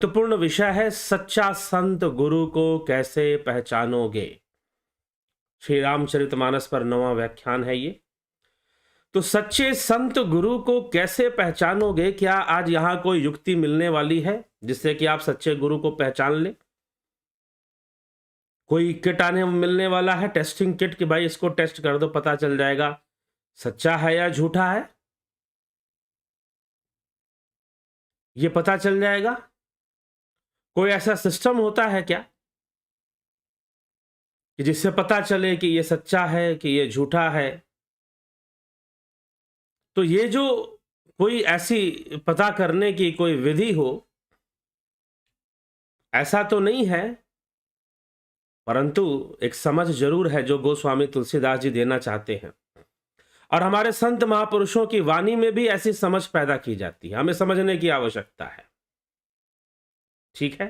महत्वपूर्ण विषय है सच्चा संत गुरु को कैसे पहचानोगे। श्री रामचरितमानस पर 9वां व्याख्यान है ये। तो सच्चे संत गुरु को कैसे पहचानोगे, क्या आज यहां कोई युक्ति मिलने वाली है जिससे कि आप सच्चे गुरु को पहचान ले? कोई किट आने मिलने वाला है, टेस्टिंग किट, कि भाई इसको टेस्ट कर दो पता चल जाएगा सच्चा है या झूठा है, ये पता चल जाएगा? कोई ऐसा सिस्टम होता है क्या कि जिससे पता चले कि ये सच्चा है कि ये झूठा है? तो ये जो कोई ऐसी पता करने की कोई विधि हो, ऐसा तो नहीं है, परंतु एक समझ जरूर है जो गोस्वामी तुलसीदास जी देना चाहते हैं। और हमारे संत महापुरुषों की वाणी में भी ऐसी समझ पैदा की जाती है, हमें समझने की आवश्यकता है। ठीक है,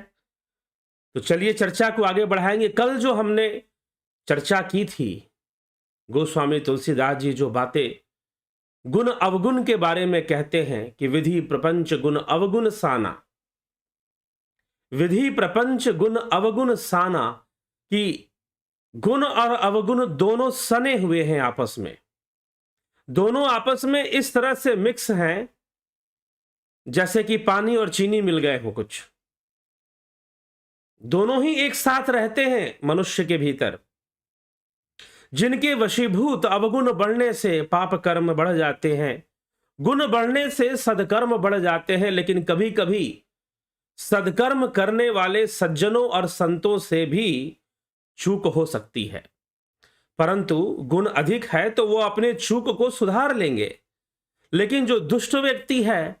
तो चलिए चर्चा को आगे बढ़ाएंगे। कल जो हमने चर्चा की थी, गोस्वामी तुलसीदास जी जो बातें गुण अवगुण के बारे में कहते हैं कि विधि प्रपंच गुण अवगुण साना, विधि प्रपंच गुण अवगुण साना, कि गुण और अवगुण दोनों सने हुए हैं आपस में, दोनों आपस में इस तरह से मिक्स हैं जैसे कि पानी और चीनी मिल गए हो। कुछ दोनों ही एक साथ रहते हैं मनुष्य के भीतर, जिनके वशीभूत अवगुण बढ़ने से पाप कर्म बढ़ जाते हैं, गुण बढ़ने से सदकर्म बढ़ जाते हैं। लेकिन कभी कभी सदकर्म करने वाले सज्जनों और संतों से भी चूक हो सकती है, परंतु गुण अधिक है तो वो अपने चूक को सुधार लेंगे। लेकिन जो दुष्ट व्यक्ति है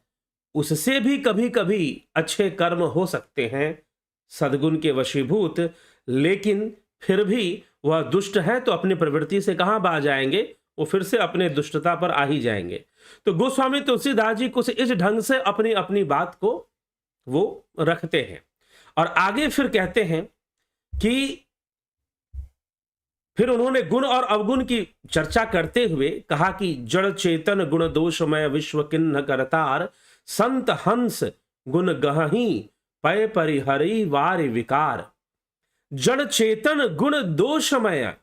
उससे भी कभी कभी अच्छे कर्म हो सकते हैं सदगुण के वशीभूत, लेकिन फिर भी वह दुष्ट है तो अपनी प्रवृत्ति से कहां बाज जाएंगे, वो फिर से अपने दुष्टता पर आ ही जाएंगे। तो गोस्वामी तुलसीदास जी कुछ इस ढंग से अपनी अपनी बात को वो रखते हैं और आगे फिर कहते हैं कि फिर उन्होंने गुण और अवगुण की चर्चा करते हुए कहा कि जड़ चेतन गुण दोषमय विश्व किन्ह करतार, संत हंस गुण गहही पय परिहरी वार विकार। जड़ चेतन गुण दोषमय,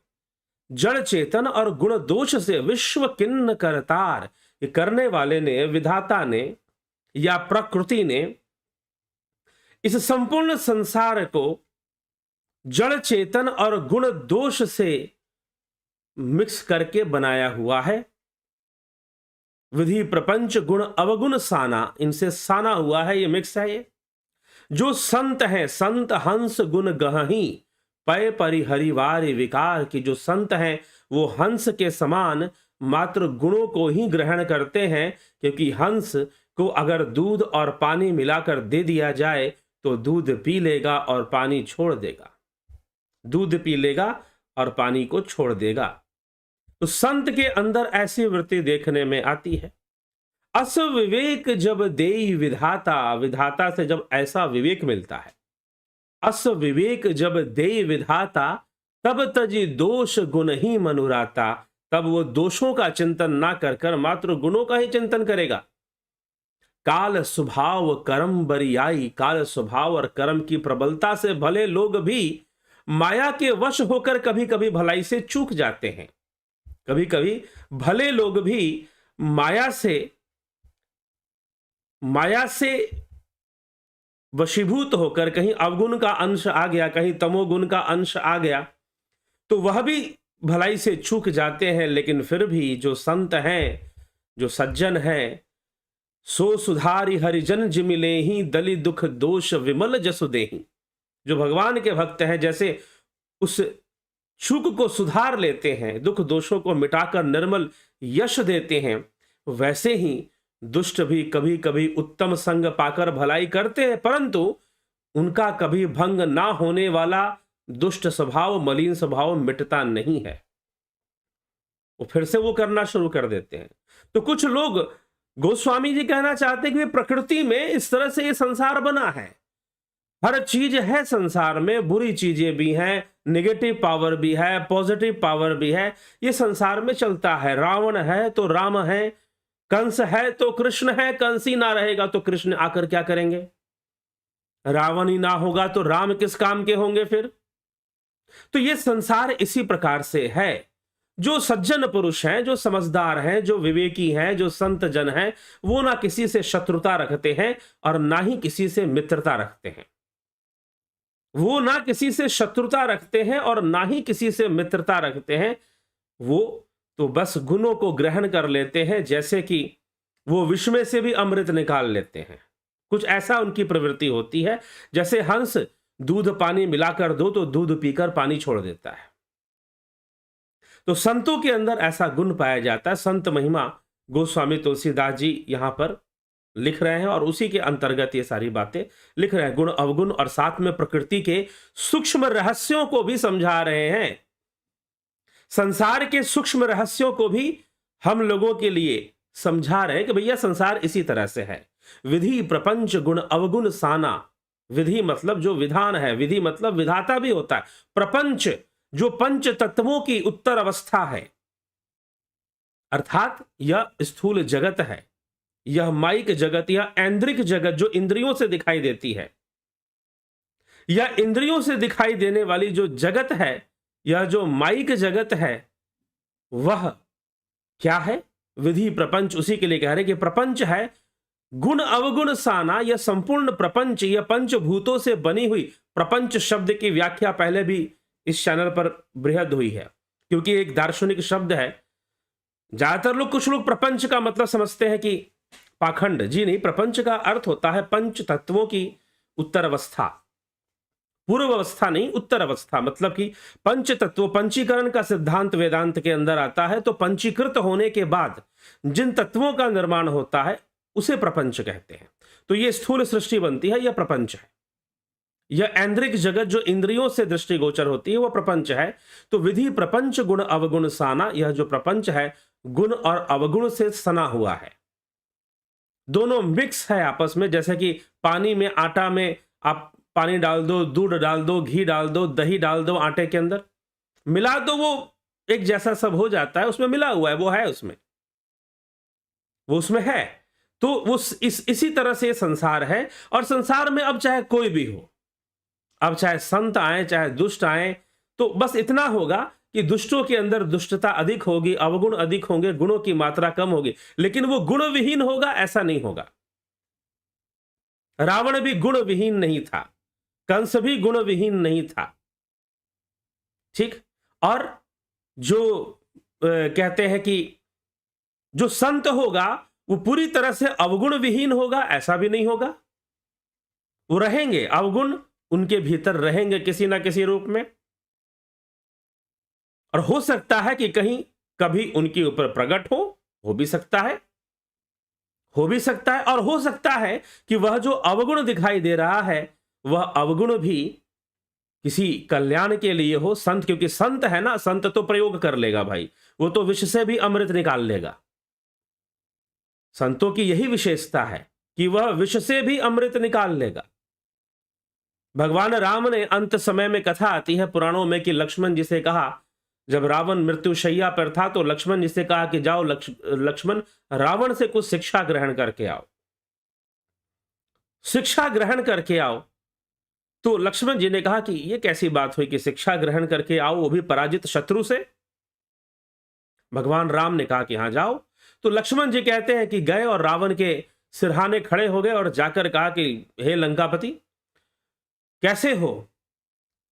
जड़ चेतन और गुण दोष से विश्व किन्न करतार, ये करने वाले ने, विधाता ने या प्रकृति ने इस संपूर्ण संसार को जड़ चेतन और गुण दोष से मिक्स करके बनाया हुआ है। विधि प्रपंच गुण अवगुण साना, इनसे साना हुआ है, ये मिक्स है। ये जो संत हैं, संत हंस गुण गहही पय परिहरिवार विकार, की जो संत हैं वो हंस के समान मात्र गुणों को ही ग्रहण करते हैं, क्योंकि हंस को अगर दूध और पानी मिलाकर दे दिया जाए तो दूध पी लेगा और पानी छोड़ देगा, दूध पी लेगा और पानी को छोड़ देगा। तो संत के अंदर ऐसी वृत्ति देखने में आती है। अस विवेक जब देई विधाता, विधाता से जब ऐसा विवेक मिलता है, अस विवेक जब देई विधाता, तब तजी दोष गुण ही मनुराता, तब वो दोषों का चिंतन ना कर कर मात्र गुणों का ही चिंतन करेगा। काल स्वभाव कर्म बरियाई, काल स्वभाव और कर्म की प्रबलता से भले लोग भी माया के वश होकर कभी कभी भलाई से चूक जाते हैं। कभी कभी भले लोग भी माया से वशीभूत होकर कहीं अवगुण का अंश आ गया, कहीं तमोगुण का अंश आ गया, तो वह भी भलाई से चूक जाते हैं। लेकिन फिर भी जो संत हैं, जो सज्जन हैं, सो सुधारी हरिजन जिमिले ही दलि दुख दोष विमल जसु देहि, जो भगवान के भक्त हैं, जैसे उस चूक को सुधार लेते हैं, दुख दोषों को मिटाकर निर्मल यश देते हैं, वैसे ही दुष्ट भी कभी कभी उत्तम संग पाकर भलाई करते हैं, परंतु उनका कभी भंग ना होने वाला दुष्ट स्वभाव, मलिन स्वभाव मिटता नहीं है, वो फिर से वो करना शुरू कर देते हैं। तो कुछ लोग, गोस्वामी जी कहना चाहते हैं कि प्रकृति में इस तरह से ये संसार बना है, हर चीज है संसार में, बुरी चीजें भी हैं, नेगेटिव पावर भी है, पॉजिटिव पावर भी है, ये संसार में चलता है। रावण है तो राम है, कंस है तो कृष्ण है, कंस ही ना रहेगा तो कृष्ण आकर क्या करेंगे? रावण ही ना होगा तो राम किस काम के होंगे फिर? तो ये संसार इसी प्रकार से है। जो सज्जन पुरुष हैं, जो समझदार हैं, जो विवेकी हैं, जो संत जन हैं, वो ना किसी से शत्रुता रखते हैं और ना ही किसी से मित्रता रखते हैं। वो ना किसी से शत्रुता रखते हैं और ना ही किसी से मित्रता रखते हैं। वो तो बस गुणों को ग्रहण कर लेते हैं, जैसे कि वो विष में से भी अमृत निकाल लेते हैं। कुछ ऐसा उनकी प्रवृत्ति होती है। जैसे हंस दूध पानी मिलाकर दो तो दूध पीकर पानी छोड़ देता है। तो संतों के अंदर ऐसा गुण पाया जाता है। संत महिमा गोस्वामी तुलसीदास जी यहां पर लिख रहे हैं और उसी के अंतर्गत ये सारी बातें लिख रहे हैं। गुण अवगुण और साथ में प्रकृति के सूक्ष्म रहस्यों को भी समझा रहे हैं। संसार के सूक्ष्म रहस्यों को भी हम लोगों के लिए समझा रहे हैं कि भैया संसार इसी तरह से है। विधि प्रपंच गुण अवगुण साना। विधि मतलब जो विधान है, विधि मतलब विधाता भी होता है। प्रपंच जो पंच तत्वों की उत्तर अवस्था है, अर्थात यह स्थूल जगत है, यह माइक जगत, यह ऐन्द्रिक जगत जो इंद्रियों से दिखाई देती है, यह इंद्रियों से दिखाई देने वाली जो जगत है, यह जो माइक जगत है, वह क्या है? विधि प्रपंच। उसी के लिए कह रहे कि प्रपंच है गुण अवगुण साना। यह संपूर्ण प्रपंच, यह पंचभूतों से बनी हुई। प्रपंच शब्द की व्याख्या पहले भी इस चैनल पर बृहद हुई है, क्योंकि एक दार्शनिक शब्द है। ज्यादातर लोग, कुछ लोग प्रपंच का मतलब समझते हैं कि पाखंड। जी नहीं, प्रपंच का अर्थ होता है पंच तत्वों की उत्तर अवस्था। पूर्व अवस्था नहीं, उत्तर अवस्था। मतलब कि पंच तत्व, पंचीकरण का सिद्धांत वेदांत के अंदर आता है। तो पंचीकृत होने के बाद जिन तत्वों का निर्माण होता है उसे प्रपंच कहते हैं। तो यह स्थूल सृष्टि बनती है, यह प्रपंच है। यह ऐन्द्रिक जगत जो इंद्रियों से दृष्टिगोचर होती है, वह प्रपंच है। तो विधि प्रपंच गुण अवगुण साना। यह जो प्रपंच है गुण और अवगुण से सना हुआ है, दोनों मिक्स है आपस में। जैसे कि पानी में, आटा में आप पानी डाल दो, दूध डाल दो, घी डाल दो, दही डाल दो, आटे के अंदर मिला दो, वो एक जैसा सब हो जाता है। उसमें मिला हुआ है, वो है उसमें, वो उसमें है। तो वो इसी तरह से संसार है। और संसार में अब चाहे कोई भी हो, अब चाहे संत आए चाहे दुष्ट आए, तो बस इतना होगा कि दुष्टों के अंदर दुष्टता अधिक होगी, अवगुण अधिक होंगे, गुणों की मात्रा कम होगी। लेकिन वो गुण विहीन होगा, ऐसा नहीं होगा। रावण भी गुण विहीन नहीं था, कंस भी गुण विहीन नहीं था। ठीक। और जो कहते हैं कि जो संत होगा वो पूरी तरह से अवगुण विहीन होगा, ऐसा भी नहीं होगा। वो रहेंगे, अवगुण उनके भीतर रहेंगे किसी ना किसी रूप में। और हो सकता है कि कहीं कभी उनके ऊपर प्रकट हो भी सकता है, हो भी सकता है। और हो सकता है कि वह जो अवगुण दिखाई दे रहा है, वह अवगुण भी किसी कल्याण के लिए हो। संत, क्योंकि संत है ना, संत तो प्रयोग कर लेगा भाई, वो तो विष से भी अमृत निकाल लेगा। संतों की यही विशेषता है कि वह विष से भी अमृत निकाल लेगा। भगवान राम ने अंत समय में, कथा आती है पुराणों में, कि लक्ष्मण जी से कहा, जब रावण मृत्युशैया पर था, तो लक्ष्मण जी से कहा कि जाओ लक्ष्मण, रावण से कुछ शिक्षा ग्रहण करके आओ, शिक्षा ग्रहण करके आओ। तो लक्ष्मण जी ने कहा कि यह कैसी बात हुई कि शिक्षा ग्रहण करके आओ, वो भी पराजित शत्रु से। भगवान राम ने कहा कि हां जाओ। तो लक्ष्मण जी कहते हैं कि गए और रावण के सिरहाने खड़े हो गए और जाकर कहा कि हे लंकापति, कैसे हो?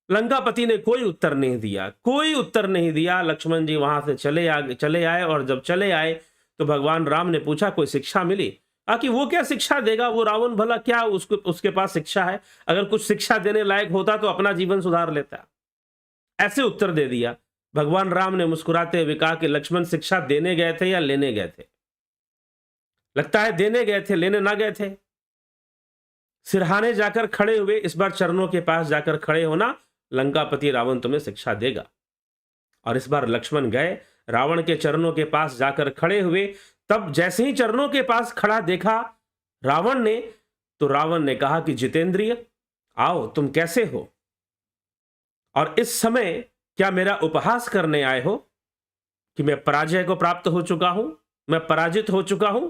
लंकापति ने कोई उत्तर नहीं दिया, कोई उत्तर नहीं दिया। लक्ष्मण जी वहां से चले आए। और जब चले आए तो भगवान राम ने पूछा कोई शिक्षा मिली? कि वो क्या शिक्षा देगा, वो रावण भला क्या उसके पास शिक्षा है? अगर कुछ शिक्षा देने लायक होता तो अपना जीवन सुधार लेता। ऐसे उत्तर दे दिया। भगवान राम ने मुस्कुराते हुए कहा कि लक्ष्मण, शिक्षा देने गए थे या लेने गए थे? लगता है देने गए थे, लेने ना गए थे। सिरहाने जाकर खड़े हुए, इस बार चरणों के पास जाकर खड़े होना, लंकापति रावण तुम्हें शिक्षा देगा। और इस बार लक्ष्मण गए, रावण के चरणों के पास जाकर खड़े हुए। तब जैसे ही चरणों के पास खड़ा देखा रावण ने, तो रावण ने कहा कि जितेंद्रिय, आओ, तुम कैसे हो? और इस समय क्या मेरा उपहास करने आए हो कि मैं पराजय को प्राप्त हो चुका हूं, मैं पराजित हो चुका हूं?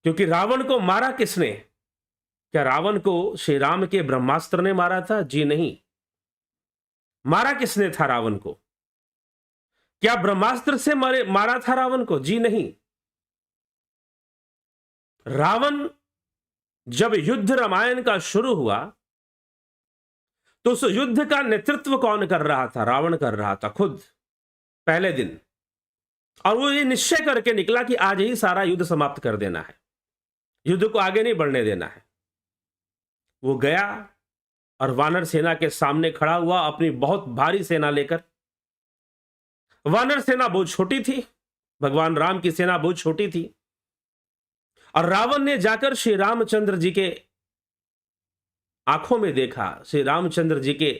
क्योंकि रावण को मारा किसने? क्या रावण को श्री राम के ब्रह्मास्त्र ने मारा था? जी नहीं। मारा किसने था रावण को? क्या ब्रह्मास्त्र से मारा था रावण को? जी नहीं। रावण, जब युद्ध रामायण का शुरू हुआ तो उस युद्ध का नेतृत्व कौन कर रहा था? रावण कर रहा था खुद, पहले दिन। और वो ये निश्चय करके निकला कि आज ही सारा युद्ध समाप्त कर देना है, युद्ध को आगे नहीं बढ़ने देना है। वो गया और वानर सेना के सामने खड़ा हुआ अपनी बहुत भारी सेना लेकर। वानर सेना बहुत छोटी थी, भगवान राम की सेना बहुत छोटी थी। और रावण ने जाकर श्री रामचंद्र जी के आंखों में देखा। श्री रामचंद्र जी के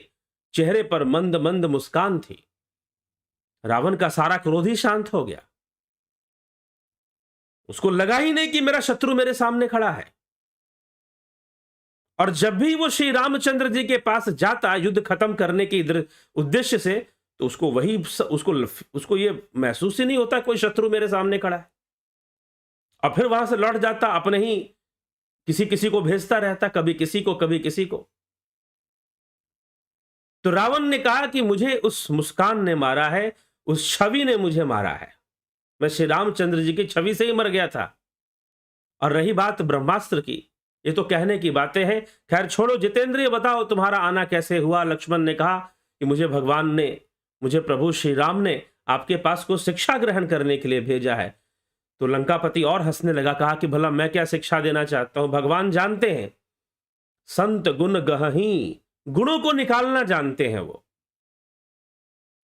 चेहरे पर मंद मंद मुस्कान थी। रावण का सारा क्रोध ही शांत हो गया। उसको लगा ही नहीं कि मेरा शत्रु मेरे सामने खड़ा है। और जब भी वो श्री रामचंद्र जी के पास जाता युद्ध खत्म करने के उद्देश्य से, तो उसको ये महसूस ही नहीं होता कोई शत्रु मेरे सामने खड़ा है। और फिर वहां से लौट जाता, अपने ही किसी किसी को भेजता रहता, कभी किसी को कभी किसी को। तो रावण ने कहा कि मुझे उस मुस्कान ने मारा है, उस छवि ने मुझे मारा है। मैं श्री रामचंद्र जी की छवि से ही मर गया था। और रही बात ब्रह्मास्त्र की, ये तो कहने की बातें हैं। खैर छोड़ो, जितेंद्र, ये बताओ तुम्हारा आना कैसे हुआ? लक्ष्मण ने कहा कि मुझे प्रभु श्री राम ने आपके पास को शिक्षा ग्रहण करने के लिए भेजा है। तो लंकापति और हंसने लगा, कहा कि भला मैं क्या शिक्षा देना चाहता हूं? भगवान जानते हैं, संत गुण गहही, गुणों को निकालना जानते हैं, वो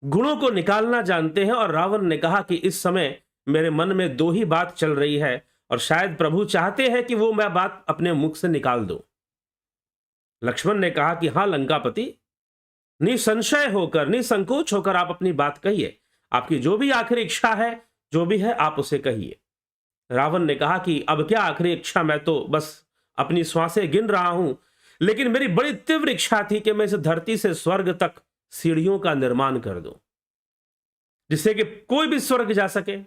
गुणों को निकालना जानते हैं। और रावण ने कहा कि इस समय मेरे मन में दो ही बात चल रही है, और शायद प्रभु चाहते हैं कि वो मैं बात अपने मुख से निकाल दूं। लक्ष्मण ने कहा कि हां लंकापति, निसंशय होकर, निसंकोच होकर आप अपनी बात कहिए। आपकी जो भी आखिरी इच्छा है, जो भी है, आप उसे कहिए। रावण ने कहा कि अब क्या आखिरी इच्छा, मैं तो बस अपनी श्वासें गिन रहा हूं, लेकिन मेरी बड़ी तीव्र इच्छा थी कि मैं इस धरती से स्वर्ग तक सीढ़ियों का निर्माण कर दूं, जिससे कि कोई भी स्वर्ग जा सके।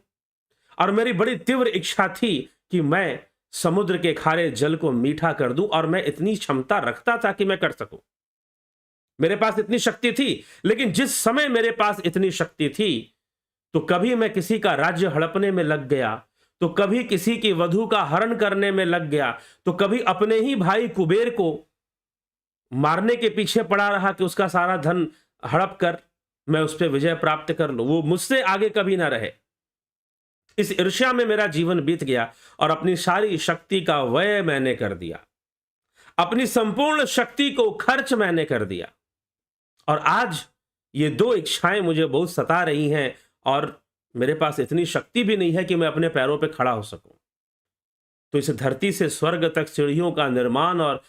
और मेरी बड़ी तीव्र इच्छा थी कि मैं समुद्र के खारे जल को मीठा कर दूं, और मैं इतनी क्षमता रखता था कि मैं कर सकूं। मेरे पास इतनी शक्ति थी। लेकिन जिस समय मेरे पास इतनी शक्ति थी, तो कभी मैं किसी का राज्य हड़पने में लग गया, तो कभी किसी की वधू का हरण करने में लग गया, तो कभी अपने ही भाई कुबेर को मारने के पीछे पड़ा रहा कि उसका सारा धन हड़प कर मैं उस पर विजय प्राप्त कर लूं। वो मुझसे आगे कभी ना रहे। इस ईर्ष्या में मेरा जीवन बीत गया, और अपनी सारी शक्ति का व्यय मैंने कर दिया, अपनी संपूर्ण शक्ति को खर्च मैंने कर दिया। और आज ये दो इच्छाएं मुझे बहुत सता रही हैं, और मेरे पास इतनी शक्ति भी नहीं है कि मैं अपने पैरों पे खड़ा हो सकूं। तो इस धरती से स्वर्ग तक सीढ़ियों का निर्माण और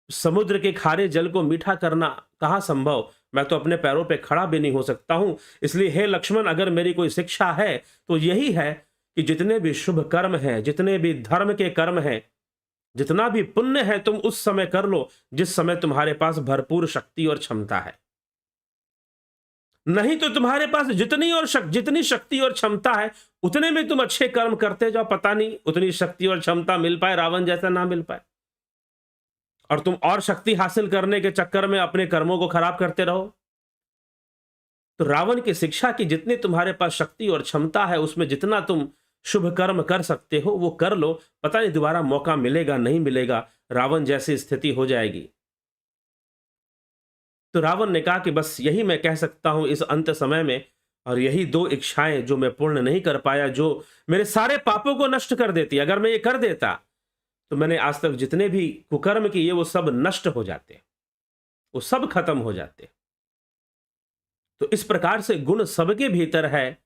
समुद्र के खारे जल को मीठा करना कहां संभव? मैं तो अपने पैरों पे खड़ा भी नहीं हो सकता हूं। इसलिए हे लक्ष्मण, अगर मेरी कोई शिक्षा है तो यही है कि जितने भी शुभ कर्म हैं, जितने भी धर्म के कर्म हैं, जितना भी पुण्य है, तुम उस समय कर लो जिस समय तुम्हारे पास भरपूर शक्ति और क्षमता है। नहीं तो तुम्हारे पास जितनी शक्ति और क्षमता है, उतने में तुम अच्छे कर्म करते जाओ, पता नहीं उतनी शक्ति और क्षमता मिल पाए, रावण जैसा ना मिल पाए, और तुम और शक्ति हासिल करने के चक्कर में अपने कर्मों को खराब करते रहो। तो रावण की शिक्षा की जितनी तुम्हारे पास शक्ति और क्षमता है, उसमें जितना तुम शुभ कर्म कर सकते हो वो कर लो, पता नहीं दोबारा मौका मिलेगा नहीं मिलेगा, रावण जैसी स्थिति हो जाएगी। तो रावण ने कहा कि बस यही मैं कह सकता हूं इस अंत समय में, और यही दो इच्छाएं जो मैं पूर्ण नहीं कर पाया, जो मेरे सारे पापों को नष्ट कर देती। अगर मैं ये कर देता तो मैंने आज तक जितने भी कुकर्म किए वो सब नष्ट हो जाते, वो सब खत्म हो जाते। तो इस प्रकार से गुण सबके भीतर है,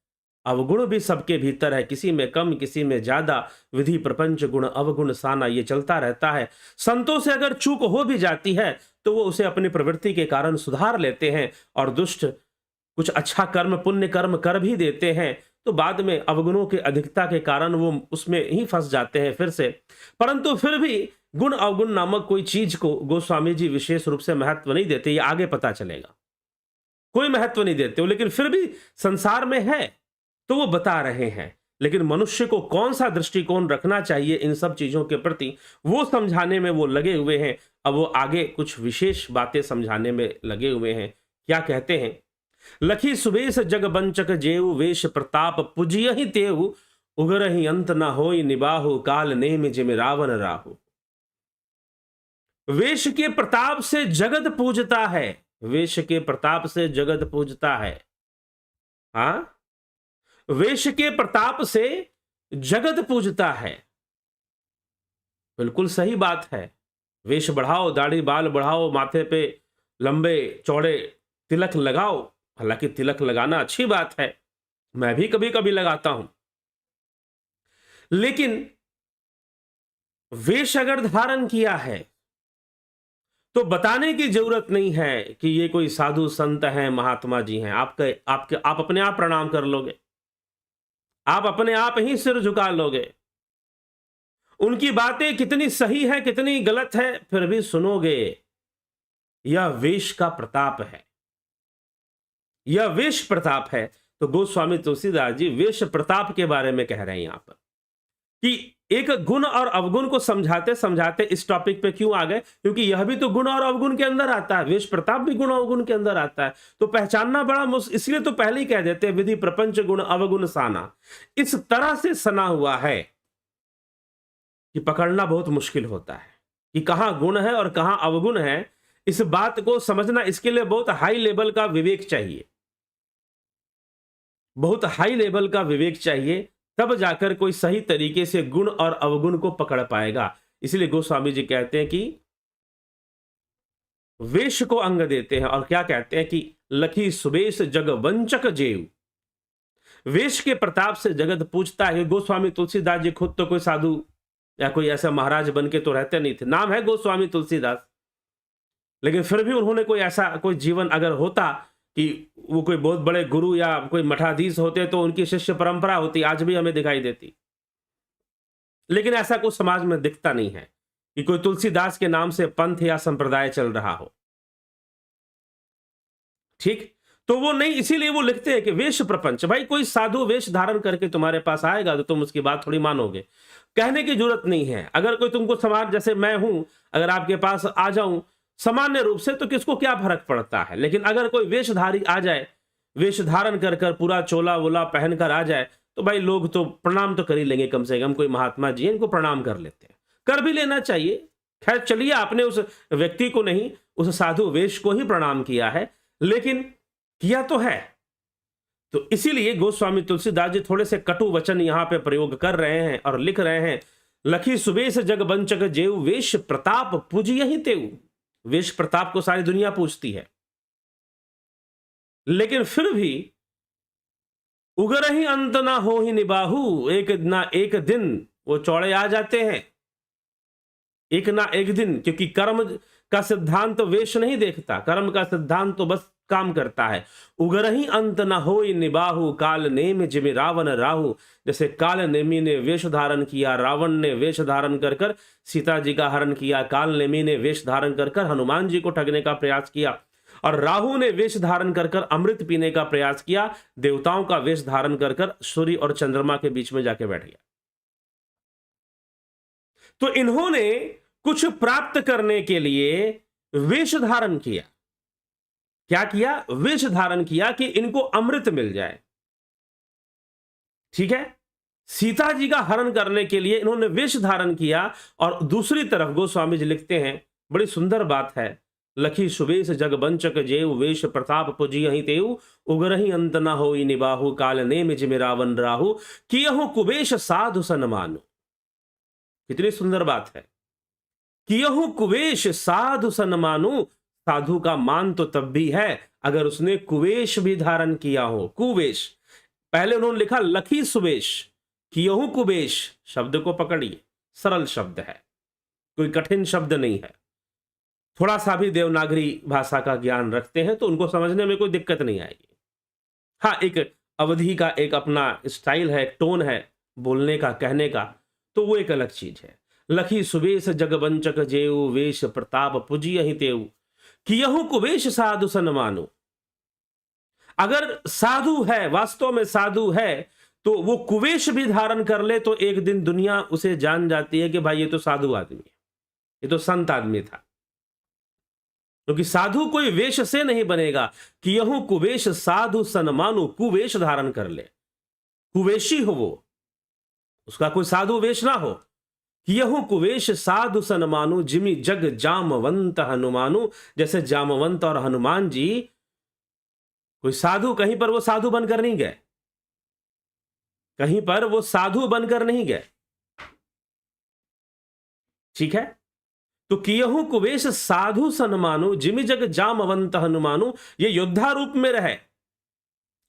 अवगुण भी सबके भीतर है, किसी में कम किसी में ज्यादा। विधि प्रपंच गुण अवगुण साना, ये चलता रहता है। संतों से अगर चूक हो भी जाती है तो वो उसे अपनी प्रवृत्ति के कारण सुधार लेते हैं, और दुष्ट कुछ अच्छा कर्म पुण्य कर्म कर भी देते हैं तो बाद में अवगुणों की अधिकता के कारण वो उसमें ही फंस जाते हैं फिर से। परंतु फिर भी गुण अवगुण नामक कोई चीज को गोस्वामी जी विशेष रूप से महत्व नहीं देते, ये आगे पता चलेगा। कोई महत्व नहीं देते हो, लेकिन फिर भी संसार में है तो वो बता रहे हैं लेकिन मनुष्य को कौन सा दृष्टिकोण रखना चाहिए इन सब चीजों के प्रति, वो समझाने में वो लगे हुए हैं। अब वो आगे कुछ विशेष बातें समझाने में लगे हुए हैं। क्या कहते हैं? लखी सुबेश जग बंचक जेऊ, वेश प्रताप पुजियहि तेऊ, उगरहि अंत न होई निबाहु, काल नेम जिमि रावण राहु। वेश के प्रताप से जगत पूजता है, वेश के प्रताप से जगत पूजता है। हाँ, वेश के प्रताप से जगत पूजता है। बिल्कुल सही बात है। वेश बढ़ाओ, दाढ़ी बाल बढ़ाओ, माथे पे लंबे चौड़े तिलक लगाओ। हालांकि तिलक लगाना अच्छी बात है, मैं भी कभी कभी लगाता हूं, लेकिन वेश अगर धारण किया है तो बताने की जरूरत नहीं है कि ये कोई साधु संत हैं, महात्मा जी हैं। आप अपने आप प्रणाम कर लोगे, आप अपने आप ही सिर झुका लोगे। उनकी बातें कितनी सही है कितनी गलत है फिर भी सुनोगे। यह वेश का प्रताप है, यह वेश प्रताप है। तो गोस्वामी तुलसीदास जी वेश प्रताप के बारे में कह रहे हैं यहां पर कि एक गुण और अवगुण को समझाते समझाते इस टॉपिक पे क्यों आ गए, क्योंकि यह भी तो गुण और अवगुण के अंदर आता है, वेश प्रताप भी गुण अवगुण के अंदर आता है। तो पहचानना बड़ा इसलिए तो पहले ही कह देते हैं विधि प्रपंच गुण अवगुण साना। इस तरह से सना हुआ है कि पकड़ना बहुत मुश्किल होता है कि कहां गुण है और कहां अवगुण है। इस बात को समझना, इसके लिए बहुत हाई लेवल का विवेक चाहिए, बहुत हाई लेवल का विवेक चाहिए, तब जाकर कोई सही तरीके से गुण और अवगुण को पकड़ पाएगा। इसलिए गोस्वामी जी कहते हैं कि वेश को अंग देते हैं और क्या कहते हैं कि लखी सुबेश जग वंचक जेव, वेश के प्रताप से जगत पूछता है। गोस्वामी तुलसीदास जी खुद तो कोई साधु या कोई ऐसा महाराज बन के तो रहते नहीं थे, नाम है गोस्वामी तुलसीदास, लेकिन फिर भी उन्होंने कोई ऐसा कोई जीवन अगर होता कि वो कोई बहुत बड़े गुरु या कोई मठाधीश होते तो उनकी शिष्य परंपरा होती, आज भी हमें दिखाई देती। लेकिन ऐसा कुछ समाज में दिखता नहीं है कि कोई तुलसीदास के नाम से पंथ या संप्रदाय चल रहा हो। ठीक, तो वो नहीं, इसीलिए वो लिखते हैं कि वेश प्रपंच, भाई कोई साधु वेश धारण करके तुम्हारे पास आएगा तो तुम उसकी बात थोड़ी मानोगे। कहने की जरूरत नहीं है। अगर कोई तुमको समाज, जैसे मैं हूं, अगर आपके पास आ जाऊं सामान्य रूप से तो किसको क्या फर्क पड़ता है, लेकिन अगर कोई वेशधारी आ जाए, वेश धारण कर कर पूरा चोला वोला पहनकर आ जाए तो भाई लोग तो प्रणाम तो कर ही लेंगे, कम से कम कोई महात्मा जी इनको प्रणाम कर लेते हैं, कर भी लेना चाहिए। खैर चलिए, आपने उस व्यक्ति को नहीं, उस साधु वेश को ही प्रणाम किया है, लेकिन किया तो है। तो इसीलिए गोस्वामी तुलसीदास जी थोड़े से कटु वचन यहां पे प्रयोग कर रहे हैं और लिख रहे हैं, लखी सुबेश जग बंचक जेऊ, वेश प्रताप पूजियहि तेऊ। वेश प्रताप को सारी दुनिया पूछती है, लेकिन फिर भी उगरहि अंत ना हो ही निबाहु, एक ना एक दिन वो चौड़े आ जाते हैं, एक ना एक दिन। क्योंकि कर्म का सिद्धांत तो वेश नहीं देखता, कर्म का सिद्धांत तो बस काम करता है। उगरहि अंत न होई निबाहु, काल नेम जिमि रावण राहु। जैसे काल नेमी ने वेश धारण किया, रावण ने वेश धारण कर कर सीता जी का हरण किया, काल नेमी ने वेश धारण कर कर हनुमान जी को ठगने का प्रयास किया, और राहु ने वेश धारण कर कर अमृत पीने का प्रयास किया, देवताओं का वेश धारण कर कर सूर्य और चंद्रमा के बीच में जाके बैठ गया। तो इन्होंने कुछ प्राप्त करने के लिए वेश धारण किया। क्या किया? वेश धारण किया कि इनको अमृत मिल जाए। ठीक है, सीता जी का हरण करने के लिए इन्होंने वेश धारण किया। और दूसरी तरफ गोस्वामी जी लिखते हैं, बड़ी सुंदर बात है, लखी सुबेश जग बंचक जेऊ, वेश प्रताप पुजियहि तेऊ, उगरहि अंत न होई निबाहु, काल नेम जिमि रावण राहु, कियहु कुबेश साधु सन मानु। कितनी सुंदर बात है, कियहु कुबेश साधु सन मानु। साधु का मान तो तब भी है अगर उसने कुवेश भी धारण किया हो। कुवेश, पहले उन्होंने लिखा लखी सुबेश, कियहु कुबेश, शब्द को पकड़िए, सरल शब्द है, कोई कठिन शब्द नहीं है। थोड़ा सा भी देवनागरी भाषा का ज्ञान रखते हैं तो उनको समझने में कोई दिक्कत नहीं आएगी। हाँ, एक अवधि का एक अपना स्टाइल है, टोन है बोलने का, कहने का, तो वो एक अलग चीज है। लखी सुबेश जगबंचक जेऊ, वेश प्रताप पुजियहि तेऊ, कियहु कुबेश साधु सन मानो। अगर साधु है, वास्तव में साधु है, तो वो कुवेश भी धारण कर ले तो एक दिन दुनिया उसे जान जाती है कि भाई ये तो साधु आदमी है, ये तो संत आदमी था। क्योंकि साधु कोई वेश से नहीं बनेगा कि यहू कुवेश साधु सन्मानु, कुवेश धारण कर ले, कुवेशी हो वो, उसका कोई साधु वेश ना हो। कि यहू कुवेश साधु सन्मानु जिमि जग जामवंत हनुमानु, जैसे जामवंत और हनुमान जी कोई साधु, कहीं पर वो साधु बनकर नहीं गए, कहीं पर वो साधु बनकर नहीं गए, ठीक है। तो कियहू कुवेश साधु सन्मानु जिमि जग जामवंत हनुमानु, ये योद्धा रूप में रहे,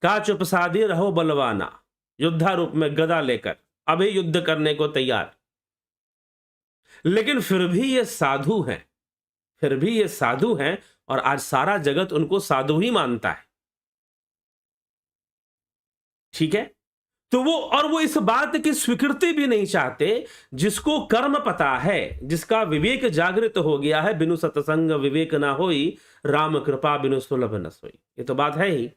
काच उपसादी रहो बलवाना, योद्धा रूप में गदा लेकर अभी युद्ध करने को तैयार। लेकिन फिर भी ये साधु हैं, फिर भी ये साधु हैं, और आज सारा जगत उनको साधु ही मानता है, ठीक है। तो वो इस बात की स्वीकृति भी नहीं चाहते, जिसको कर्म पता है, जिसका विवेक जागृत हो गया है, बिनु सत्संग विवेक ना होई, राम कृपा बिनु सुलभ न सोई, ये तो बात है ही।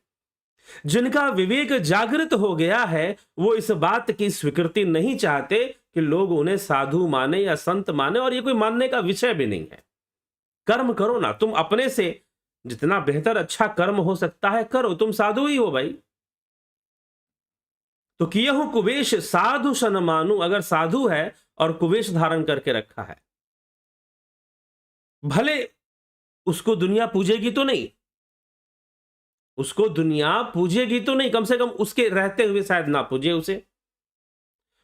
जिनका विवेक जागृत हो गया है वो इस बात की स्वीकृति नहीं चाहते कि लोग उन्हें साधु माने या संत माने, और ये कोई मानने का विषय भी नहीं है। कर्म करो ना, तुम अपने से जितना बेहतर अच्छा कर्म हो सकता है करो, तुम साधु ही हो भाई। तो कियहु कुवेश साधु सन्मानु, अगर साधु है और कुवेश धारण करके रखा है, भले उसको दुनिया पूजेगी तो नहीं, उसको दुनिया पूजेगी तो नहीं, कम से कम उसके रहते हुए शायद ना पूजे उसे,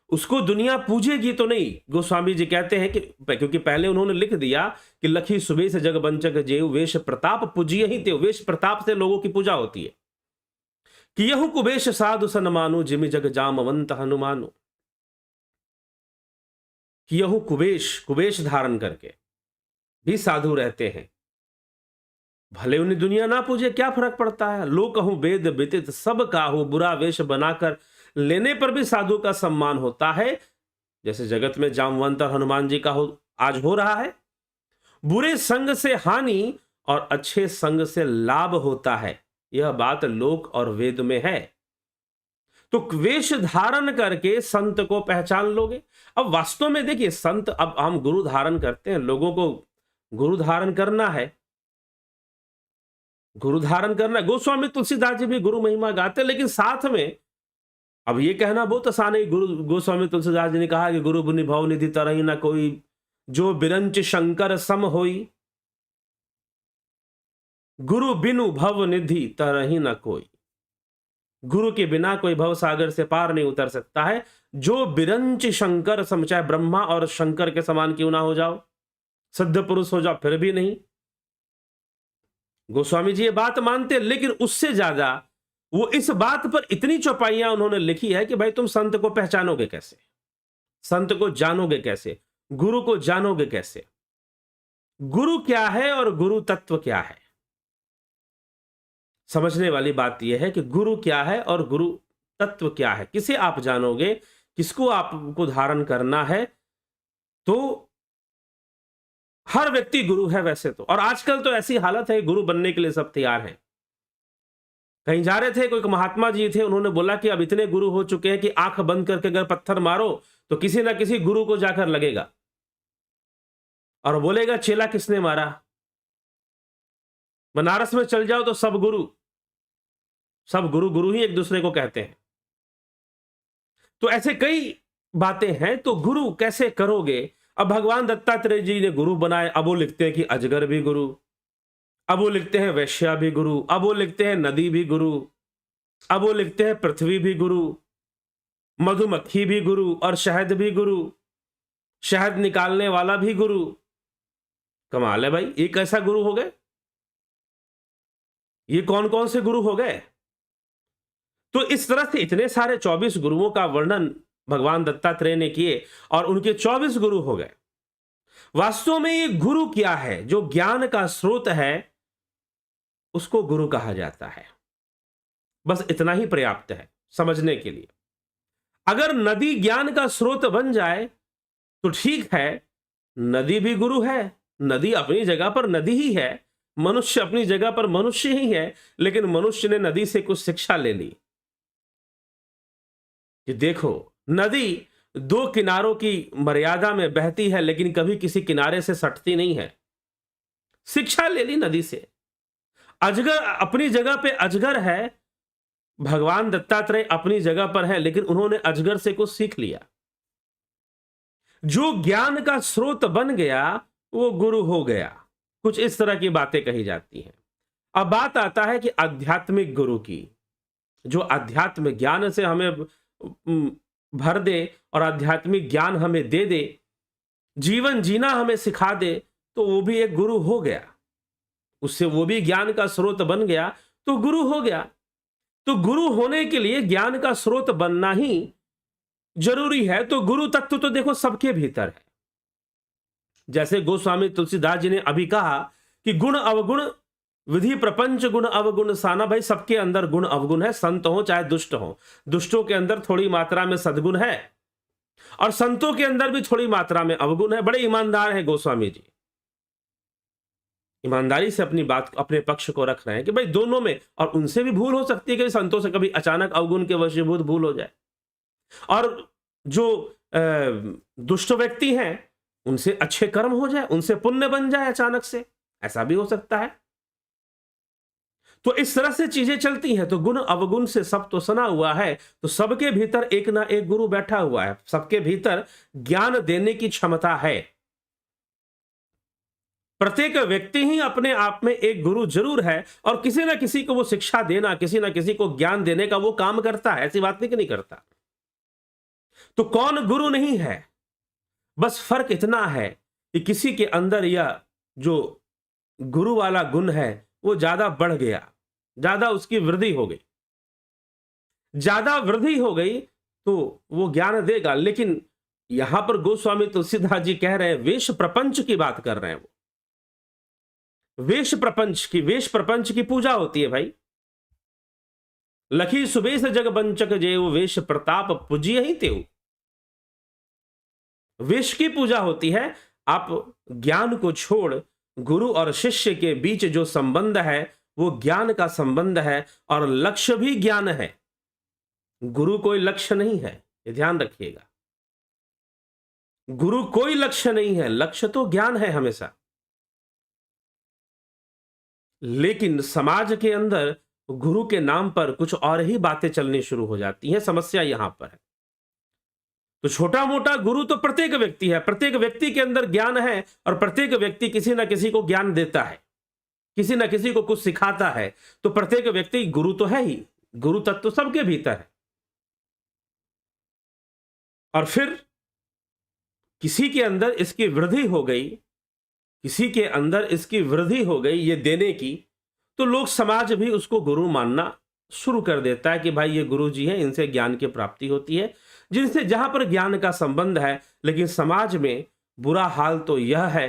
उसको दुनिया पूजेगी तो नहीं। गोस्वामी जी कहते हैं कि क्योंकि पहले उन्होंने लिख दिया कि लखी सुबेश जग बंचक जेव, वेश प्रताप पूजिए ही ते, वेश प्रताप से लोगों की पूजा होती है। कि यहु कुबेश साधु सन्मानु जिमि जग जामवंत हनुमानु, कि यहु कुबेश, कुबेश धारण करके भी साधु रहते हैं, भले उन्हें दुनिया ना पूजे क्या फर्क पड़ता है। लोग कहूं वेद विदित सब काहू, बुरा वेश बनाकर लेने पर भी साधु का सम्मान होता है, जैसे जगत में जामवंत और हनुमान जी का आज हो रहा है। बुरे संग से हानि और अच्छे संग से लाभ होता है, यह बात लोक और वेद में है। तो वेश धारण करके संत को पहचान लोगे। अब वास्तव में देखिए संत, अब हम गुरु धारण करते हैं, लोगों को गुरु धारण करना है, गुरु धारण करना है। गोस्वामी तुलसीदास जी भी गुरु महिमा गाते, लेकिन साथ में अब ये कहना बहुत आसान है। गुरु गोस्वामी तुलसीदास जी ने कहा कि गुरु बुनि भव निधि तरही ना कोई, जो बिरंच शंकर सम होई, गुरु बिनु भव निधि तरही ना कोई। गुरु के बिना कोई भव सागर से पार नहीं उतर सकता है। जो बिरंच शंकर सम, चाहे ब्रह्मा और शंकर के समान क्यों ना हो जाओ, सिद्ध पुरुष हो जाओ, फिर भी नहीं। गोस्वामी जी ये बात मानते, लेकिन उससे ज्यादा वो इस बात पर इतनी चौपाइयां उन्होंने लिखी है कि भाई तुम संत को पहचानोगे कैसे, संत को जानोगे कैसे, गुरु को जानोगे कैसे, गुरु क्या है और गुरु तत्व क्या है। समझने वाली बात यह है कि गुरु क्या है और गुरु तत्व क्या है, किसे आप जानोगे, किसको आपको धारण करना है। तो हर व्यक्ति गुरु है वैसे तो, और आजकल तो ऐसी हालत है गुरु बनने के लिए सब तैयार हैं। कहीं जा रहे थे, कोई महात्मा जी थे, उन्होंने बोला कि अब इतने गुरु हो चुके हैं कि आंख बंद करके अगर पत्थर मारो तो किसी ना किसी गुरु को जाकर लगेगा और बोलेगा चेला किसने मारा। बनारस में चल जाओ तो सब गुरु गुरु ही एक दूसरे को कहते हैं। तो ऐसे कई बातें हैं। तो गुरु कैसे करोगे। अब भगवान दत्तात्रेय जी ने गुरु बनाए, अब वो लिखते हैं कि अजगर भी गुरु, अब वो लिखते हैं वैश्या भी गुरु, अब वो लिखते हैं नदी भी गुरु, अब वो लिखते हैं पृथ्वी भी गुरु, मधुमक्खी भी गुरु और शहद भी गुरु, शहद निकालने वाला भी गुरु। कमाल है भाई, ये कैसा गुरु हो गए, ये कौन कौन से गुरु हो गए। तो इस तरह से इतने सारे 24 गुरुओं का वर्णन भगवान दत्तात्रेय ने किए और उनके 24 गुरु हो गए। वास्तव में ये गुरु क्या है, जो ज्ञान का स्रोत है उसको गुरु कहा जाता है। बस इतना ही पर्याप्त है समझने के लिए। अगर नदी ज्ञान का स्रोत बन जाए तो ठीक है, नदी भी गुरु है, नदी अपनी जगह पर नदी ही है, मनुष्य अपनी जगह पर मनुष्य ही है, लेकिन मनुष्य ने नदी से कुछ शिक्षा ले ली, कि देखो, नदी दो किनारों की मर्यादा में बहती है, लेकिन कभी किसी किनारे से सटती नहीं है। शिक्षा ले ली नदी से। अजगर अपनी जगह पे अजगर है, भगवान दत्तात्रेय अपनी जगह पर है, लेकिन उन्होंने अजगर से कुछ सीख लिया। जो ज्ञान का स्रोत बन गया वो गुरु हो गया। कुछ इस तरह की बातें कही जाती हैं। अब बात आता है कि आध्यात्मिक गुरु की, जो आध्यात्म ज्ञान से हमें भर दे और आध्यात्मिक ज्ञान हमें दे दे, जीवन जीना हमें सिखा दे, तो वो भी एक गुरु हो गया। उससे वो भी ज्ञान का स्रोत बन गया तो गुरु हो गया। तो गुरु होने के लिए ज्ञान का स्रोत बनना ही जरूरी है। तो गुरु तत्व तो देखो सबके भीतर है। जैसे गोस्वामी तुलसीदास जी ने अभी कहा कि गुण अवगुण विधि प्रपंच गुण अवगुण साना। भाई सबके अंदर गुण अवगुण है, संत हो चाहे दुष्ट हो। दुष्टों के अंदर थोड़ी मात्रा में सद्गुण है और संतों के अंदर भी थोड़ी मात्रा में अवगुण है। बड़े ईमानदार हैं गोस्वामी जी, ईमानदारी से अपनी बात, अपने पक्ष को रख रहे हैं कि भाई दोनों में, और उनसे भी भूल हो सकती है कि संतों से कभी अचानक अवगुण के वशीभूत भूल हो जाए, और जो दुष्ट व्यक्ति हैं उनसे अच्छे कर्म हो जाए, उनसे पुण्य बन जाए अचानक से, ऐसा भी हो सकता है। तो इस तरह से चीजें चलती हैं। तो गुण अवगुण से सब तो सना हुआ है। तो सबके भीतर एक ना एक गुरु बैठा हुआ है, सबके भीतर ज्ञान देने की क्षमता है। प्रत्येक व्यक्ति ही अपने आप में एक गुरु जरूर है, और किसी ना किसी को वो शिक्षा देना, किसी ना किसी को ज्ञान देने का वो काम करता है। ऐसी बात नहीं कि नहीं करता। तो कौन गुरु नहीं है, बस फर्क इतना है कि किसी के अंदर यह जो गुरु वाला गुण है वो ज्यादा बढ़ गया, ज्यादा उसकी वृद्धि हो गई, ज्यादा वृद्धि हो गई तो वो ज्ञान देगा। लेकिन यहां पर गोस्वामी तुलसीदास जी कह रहे हैं, वेश प्रपंच की बात कर रहे हैं। वो वेश प्रपंच की पूजा होती है भाई। लखी सुबेश जग बंचक जेव वेश प्रताप पूजिय ही तेऊ। वेश की पूजा होती है। आप ज्ञान को छोड़ गुरु और शिष्य के बीच जो संबंध है वो ज्ञान का संबंध है, और लक्ष्य भी ज्ञान है। गुरु कोई लक्ष्य नहीं है, ये ध्यान रखिएगा। गुरु कोई लक्ष्य नहीं है, लक्ष्य तो ज्ञान है हमेशा। लेकिन समाज के अंदर गुरु के नाम पर कुछ और ही बातें चलनी शुरू हो जाती हैं। समस्या यहां पर है। तो छोटा मोटा गुरु तो प्रत्येक व्यक्ति है, प्रत्येक व्यक्ति के अंदर ज्ञान है, और प्रत्येक व्यक्ति किसी ना किसी को ज्ञान देता है, किसी ना किसी को कुछ सिखाता है। तो प्रत्येक व्यक्ति गुरु तो है ही, गुरु तत्व तो सबके भीतर है। और फिर किसी के अंदर इसकी वृद्धि हो गई, किसी के अंदर इसकी वृद्धि हो गई ये देने की, तो लोग, समाज भी उसको गुरु मानना शुरू कर देता है कि भाई ये गुरु जी हैं, इनसे ज्ञान की प्राप्ति होती है, जिनसे जहां पर ज्ञान का संबंध है। लेकिन समाज में बुरा हाल तो यह है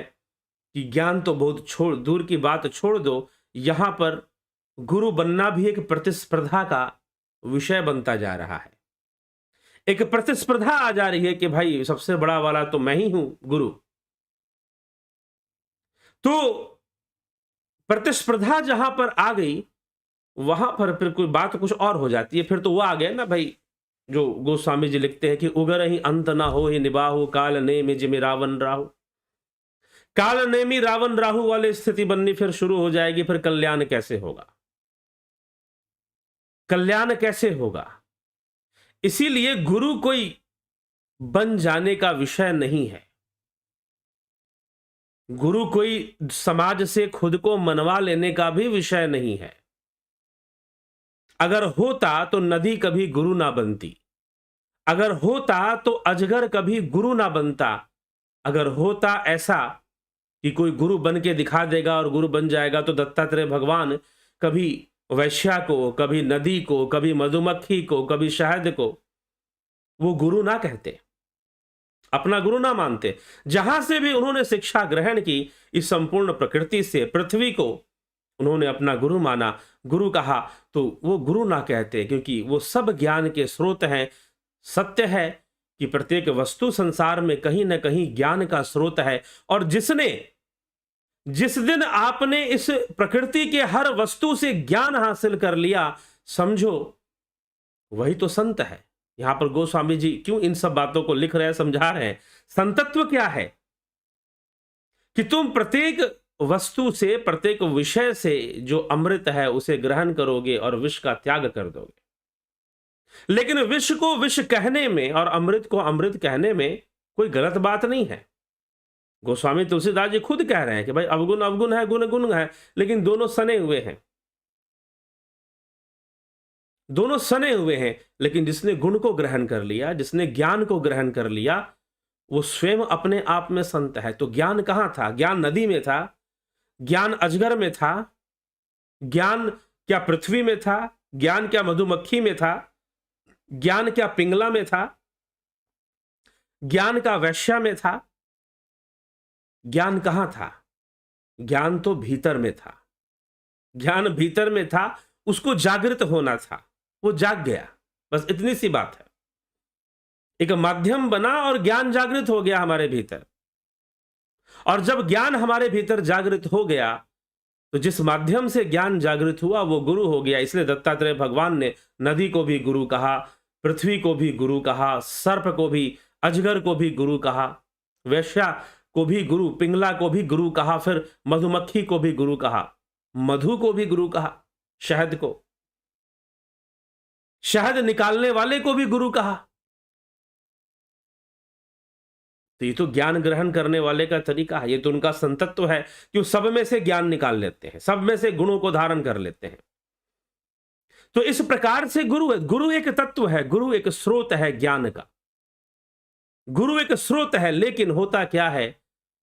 कि ज्ञान तो बहुत दूर की बात छोड़ दो, यहां पर गुरु बनना भी एक प्रतिस्पर्धा का विषय बनता जा रहा है। एक प्रतिस्पर्धा आ जा रही है कि भाई सबसे बड़ा वाला तो मैं ही हूं गुरु। तो प्रतिस्पर्धा जहां पर आ गई, वहां पर फिर कोई बात कुछ और हो जाती है। फिर तो वो आ गया ना भाई, जो गोस्वामी जी लिखते हैं कि उगर ही अंत ना हो ही निबाहु काल नेमि जिमि रावण राहु। काल नेमि रावण राहु वाली स्थिति बननी फिर शुरू हो जाएगी। फिर कल्याण कैसे होगा, कल्याण कैसे होगा? इसीलिए गुरु कोई बन जाने का विषय नहीं है। गुरु कोई समाज से खुद को मनवा लेने का भी विषय नहीं है। अगर होता तो नदी कभी गुरु ना बनती, अगर होता तो अजगर कभी गुरु ना बनता, अगर होता ऐसा कि कोई गुरु बन के दिखा देगा और गुरु बन जाएगा, तो दत्तात्रेय भगवान कभी वैश्या को, कभी नदी को, कभी मधुमक्खी को, कभी शहद को वो गुरु ना कहते, अपना गुरु ना मानते। जहां से भी उन्होंने शिक्षा ग्रहण की, इस संपूर्ण प्रकृति से, पृथ्वी को उन्होंने अपना गुरु माना, गुरु कहा, तो वो गुरु ना कहते, क्योंकि वो सब ज्ञान के स्रोत हैं। सत्य है कि प्रत्येक वस्तु संसार में कहीं ना कहीं ज्ञान का स्रोत है, और जिस दिन आपने इस प्रकृति के हर वस्तु से ज्ञान हासिल कर लिया, समझो वही तो संत है। यहां पर गोस्वामी जी क्यों इन सब बातों को लिख रहे हैं, समझा रहे हैं। संतत्व क्या है कि तुम प्रत्येक वस्तु से, प्रत्येक विषय से जो अमृत है उसे ग्रहण करोगे और विष का त्याग कर दोगे। लेकिन विष को विष कहने में और अमृत को अमृत कहने में कोई गलत बात नहीं है। गोस्वामी तुलसीदास जी खुद कह रहे हैं कि भाई अवगुण अवगुण है, गुण गुण है, लेकिन दोनों सने हुए हैं, दोनों सने हुए हैं। लेकिन जिसने गुण को ग्रहण कर लिया, जिसने ज्ञान को ग्रहण कर लिया, वो स्वयं अपने आप में संत है। तो ज्ञान कहां था? ज्ञान नदी में था, ज्ञान अजगर में था, ज्ञान क्या पृथ्वी में था, ज्ञान क्या मधुमक्खी में था, ज्ञान क्या पिंगला में था, ज्ञान का वैश्या में था। ज्ञान कहां था? ज्ञान तो भीतर में था। ज्ञान भीतर में था, उसको जागृत होना था, वो जाग गया। बस इतनी सी बात है। एक माध्यम बना और ज्ञान जागृत हो गया हमारे भीतर। और जब ज्ञान हमारे भीतर जागृत हो गया तो जिस माध्यम से ज्ञान जागृत हुआ वो गुरु हो गया। इसलिए दत्तात्रेय भगवान ने नदी को भी गुरु कहा, पृथ्वी को भी गुरु कहा, सर्प को भी, अजगर को भी गुरु कहा, वैश्या को भी गुरु, पिंगला को भी गुरु कहा, फिर मधुमक्खी को भी गुरु कहा, मधु को भी गुरु कहा, शहद को, शहद निकालने वाले को भी गुरु कहा। तो ये तो ज्ञान ग्रहण करने वाले का तरीका है, ये तो उनका संतत्व है कि वो सब में से ज्ञान निकाल लेते हैं, सब में से गुणों को धारण कर लेते हैं। तो इस प्रकार से गुरु है। गुरु एक तत्व है, गुरु एक स्रोत है ज्ञान का, गुरु एक स्रोत है। लेकिन होता क्या है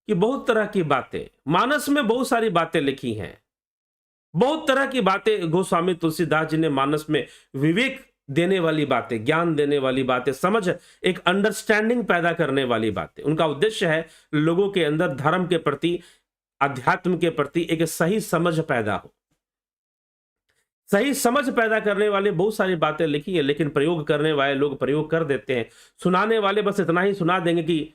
कि बहुत तरह की बातें, मानस में बहुत सारी बातें लिखी हैं, बहुत तरह की बातें गोस्वामी तुलसीदास जी ने मानस में विवेक देने वाली बातें, ज्ञान देने वाली बातें, समझ, एक अंडरस्टैंडिंग पैदा करने वाली बातें। उनका उद्देश्य है लोगों के अंदर धर्म के प्रति, अध्यात्म के प्रति एक सही समझ पैदा हो। सही समझ पैदा करने वाले बहुत सारी बातें लिखी है, लेकिन प्रयोग करने वाले लोग प्रयोग कर देते हैं। सुनाने वाले बस इतना ही सुना देंगे कि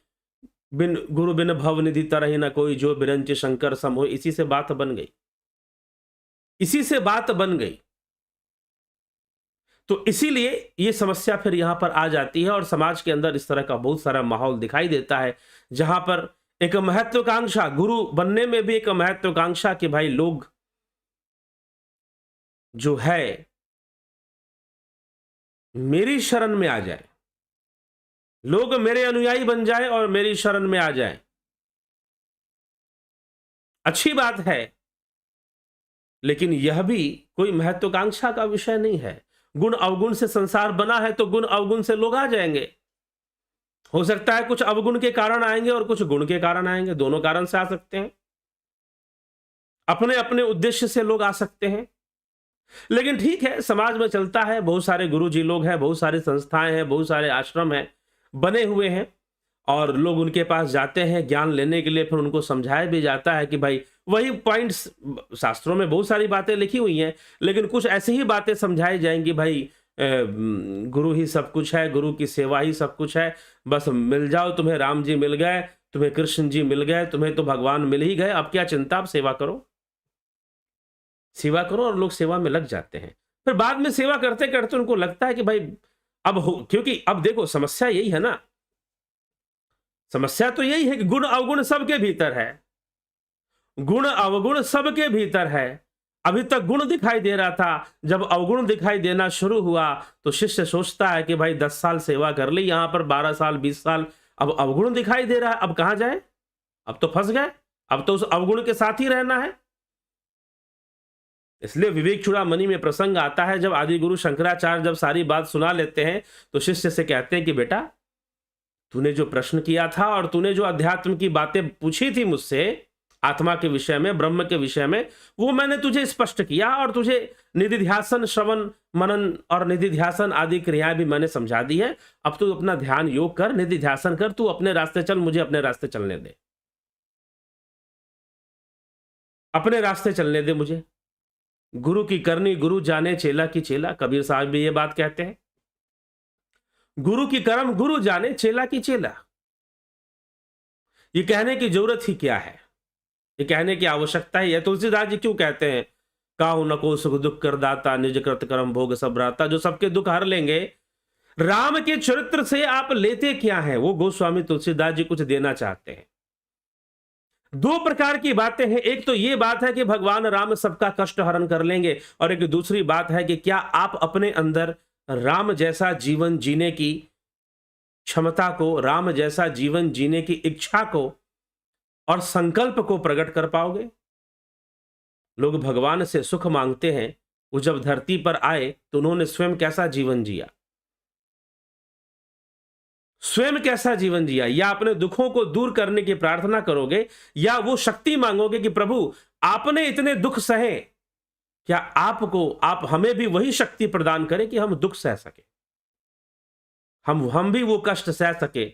बिन गुरु बिन भव निधि तरहि न कोई, जो बिरंच शंकर सम हो। इसी से बात बन गई, इसी से बात बन गई। तो इसीलिए ये समस्या फिर यहां पर आ जाती है और समाज के अंदर इस तरह का बहुत सारा माहौल दिखाई देता है, जहां पर एक महत्वाकांक्षा, गुरु बनने में भी एक महत्वाकांक्षा कि भाई लोग जो है मेरी शरण में आ जाए, लोग मेरे अनुयायी बन जाए और मेरी शरण में आ जाए। अच्छी बात है, लेकिन यह भी कोई महत्वाकांक्षा का विषय नहीं है। गुण अवगुण से संसार बना है, तो गुण अवगुण से लोग आ जाएंगे। हो सकता है कुछ अवगुण के कारण आएंगे और कुछ गुण के कारण आएंगे, दोनों कारण से आ सकते हैं। अपने अपने उद्देश्य से लोग आ सकते हैं। लेकिन ठीक है, समाज में चलता है, बहुत सारे गुरुजी लोग हैं, बहुत सारी संस्थाएं हैं, बहुत सारे आश्रम हैं, बने हुए हैं, और लोग उनके पास जाते हैं ज्ञान लेने के लिए। फिर उनको समझाया भी जाता है कि भाई वही पॉइंट्स, शास्त्रों में बहुत सारी बातें लिखी हुई हैं, लेकिन कुछ ऐसी ही बातें समझाई जाएंगी, भाई गुरु ही सब कुछ है, गुरु की सेवा ही सब कुछ है, बस मिल जाओ, तुम्हें राम जी मिल गए, तुम्हें कृष्ण जी मिल गए, तुम्हें तो भगवान मिल ही गए, अब क्या चिंता, आप सेवा करो, सेवा करो। और लोग सेवा में लग जाते हैं। फिर बाद में सेवा करते करते उनको लगता है कि भाई अब हो, क्योंकि अब देखो समस्या यही है ना, समस्या तो यही है कि गुण अवगुण सबके भीतर है, गुण अवगुण सबके भीतर है। अभी तक गुण दिखाई दे रहा था, जब अवगुण दिखाई देना शुरू हुआ तो शिष्य सोचता है कि भाई 10 साल सेवा कर ली, यहां पर 12 साल 20 साल, अब अवगुण दिखाई दे रहा है, अब कहां जाए, अब तो फंस गए, अब तो उस अवगुण के साथ ही रहना है। इसलिए विवेक चूड़ामणि में प्रसंग आता है, जब आदि गुरु शंकराचार्य जब सारी बात सुना लेते हैं तो शिष्य से कहते हैं कि बेटा, तूने जो प्रश्न किया था और तूने जो अध्यात्म की बातें पूछी थी मुझसे, आत्मा के विषय में, ब्रह्म के विषय में, वो मैंने तुझे स्पष्ट किया, और तुझे निधिध्यासन, श्रवण मनन और निधिध्यासन आदि क्रियाएं भी मैंने समझा दी है। अब तू अपना ध्यान योग कर, निधिध्यासन कर, तू अपने रास्ते चल, मुझे अपने रास्ते चलने दे, अपने रास्ते चलने दे मुझे। गुरु की करनी गुरु जाने, चेला की चेला, कबीर साहब भी ये बात कहते हैं। गुरु की कर्म गुरु जाने, चेला की चेला। ये कहने की जरूरत ही क्या है, ये कहने की आवश्यकता है। तुलसीदास जी क्यों कहते हैं, काहू नको सुख दुख कर दाता, निज कृत कर्म भोग सब राता। जो सबके दुख हर लेंगे, राम के चरित्र से आप लेते क्या हैं, वो गोस्वामी तुलसीदास जी कुछ देना चाहते हैं। दो प्रकार की बातें हैं, एक तो ये बात है कि भगवान राम सबका कष्ट हरण कर लेंगे, और एक दूसरी बात है कि क्या आप अपने अंदर राम जैसा जीवन जीने की क्षमता को, राम जैसा जीवन जीने की इच्छा को और संकल्प को प्रकट कर पाओगे। लोग भगवान से सुख मांगते हैं, वो जब धरती पर आए तो उन्होंने स्वयं कैसा जीवन जिया, स्वयं कैसा जीवन जिया, या अपने दुखों को दूर करने की प्रार्थना करोगे, या वो शक्ति मांगोगे कि प्रभु आपने इतने दुख सहे, क्या आप हमें भी वही शक्ति प्रदान करें कि हम दुख सह सके, हम भी वो कष्ट सह सके,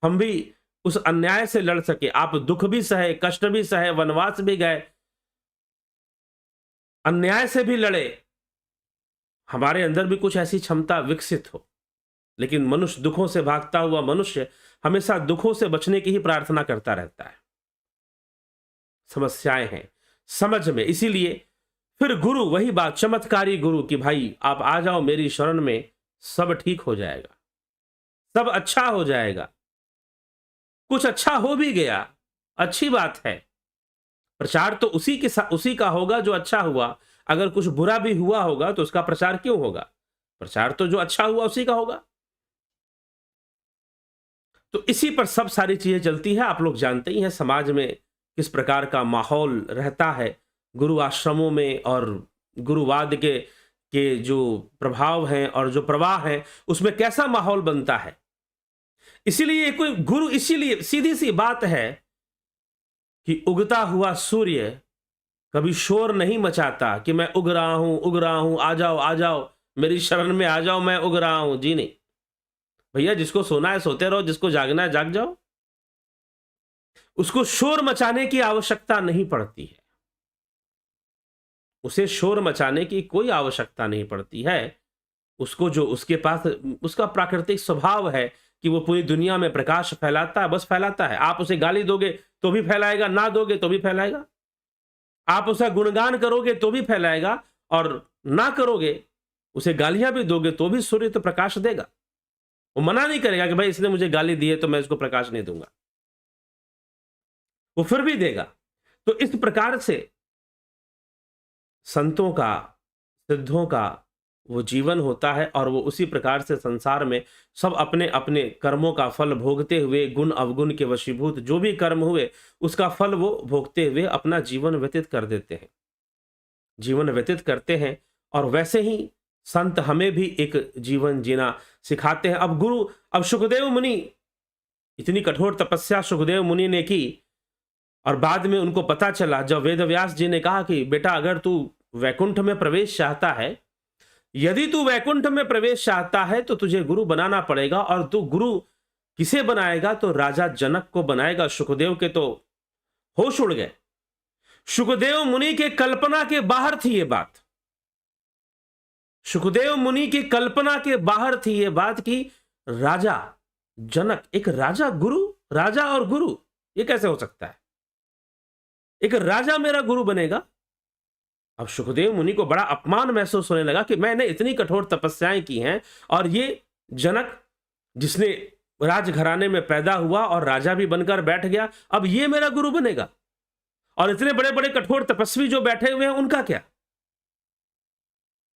हम भी उस अन्याय से लड़ सके। आप दुख भी सहे, कष्ट भी सहे, वनवास भी गए, अन्याय से भी लड़े, हमारे अंदर भी कुछ ऐसी क्षमता विकसित हो। लेकिन मनुष्य, दुखों से भागता हुआ मनुष्य हमेशा दुखों से बचने की ही प्रार्थना करता रहता है। समस्याएं हैं समझ में, इसीलिए फिर गुरु, वही बात, चमत्कारी गुरु कि भाई आप आ जाओ मेरी शरण में, सब ठीक हो जाएगा, सब अच्छा हो जाएगा। कुछ अच्छा हो भी गया, अच्छी बात है, प्रचार तो उसी का होगा जो अच्छा हुआ। अगर कुछ बुरा भी हुआ होगा तो उसका प्रचार क्यों होगा? प्रचार तो जो अच्छा हुआ उसी का होगा। तो इसी पर सब सारी चीजें चलती है। आप लोग जानते ही हैं समाज में किस प्रकार का माहौल रहता है, गुरु आश्रमों में और गुरुवाद के जो प्रभाव हैं और जो प्रवाह है उसमें कैसा माहौल बनता है। इसीलिए कोई गुरु, इसीलिए सीधी सी बात है कि उगता हुआ सूर्य कभी शोर नहीं मचाता कि मैं उग रहा हूं, आ जाओ मेरी शरण में आ जाओ, मैं उग रहा हूं। जी नहीं भैया, जिसको सोना है सोते रहो, जिसको जागना है जाग जाओ। उसको शोर मचाने की आवश्यकता नहीं पड़ती है, उसे शोर मचाने की कोई आवश्यकता नहीं पड़ती है। उसको जो उसके पास उसका प्राकृतिक स्वभाव है कि वो पूरी दुनिया में प्रकाश फैलाता है, बस फैलाता है। आप उसे गाली दोगे तो भी फैलाएगा, ना दोगे तो भी फैलाएगा। आप उसे गुणगान करोगे तो भी फैलाएगा, और ना करोगे, उसे गालियां भी दोगे तो भी सूर्य तो प्रकाश देगा। वो मना नहीं करेगा कि भाई इसने मुझे गाली दी है तो मैं इसको प्रकाश नहीं दूंगा, वो फिर भी देगा। तो इस प्रकार से संतों का, सिद्धों का वो जीवन होता है, और वो उसी प्रकार से संसार में सब अपने अपने कर्मों का फल भोगते हुए, गुण अवगुण के वशीभूत जो भी कर्म हुए उसका फल वो भोगते हुए अपना जीवन व्यतीत कर देते हैं, जीवन व्यतीत करते हैं। और वैसे ही संत हमें भी एक जीवन जीना सिखाते हैं। अब सुखदेव मुनि, इतनी कठोर तपस्या सुखदेव मुनि ने की, और बाद में उनको पता चला जब वेदव्यास जी ने कहा कि बेटा अगर तू वैकुंठ में प्रवेश चाहता है, यदि तू वैकुंठ में प्रवेश चाहता है तो तुझे गुरु बनाना पड़ेगा। और तू गुरु किसे बनाएगा? तो राजा जनक को बनाएगा। सुखदेव के तो होश उड़ गए। सुखदेव मुनि के कल्पना के बाहर थी ये बात, सुखदेव मुनि की कल्पना के बाहर थी ये बात कि राजा जनक, एक राजा गुरु, राजा और गुरु, ये कैसे हो सकता है? एक राजा मेरा गुरु बनेगा। अब सुखदेव मुनि को बड़ा अपमान महसूस होने लगा कि मैंने इतनी कठोर तपस्याएं की हैं, और ये जनक जिसने राजघराने में पैदा हुआ और राजा भी बनकर बैठ गया, अब ये मेरा गुरु बनेगा। और इतने बड़े बड़े कठोर तपस्वी जो बैठे हुए हैं उनका क्या?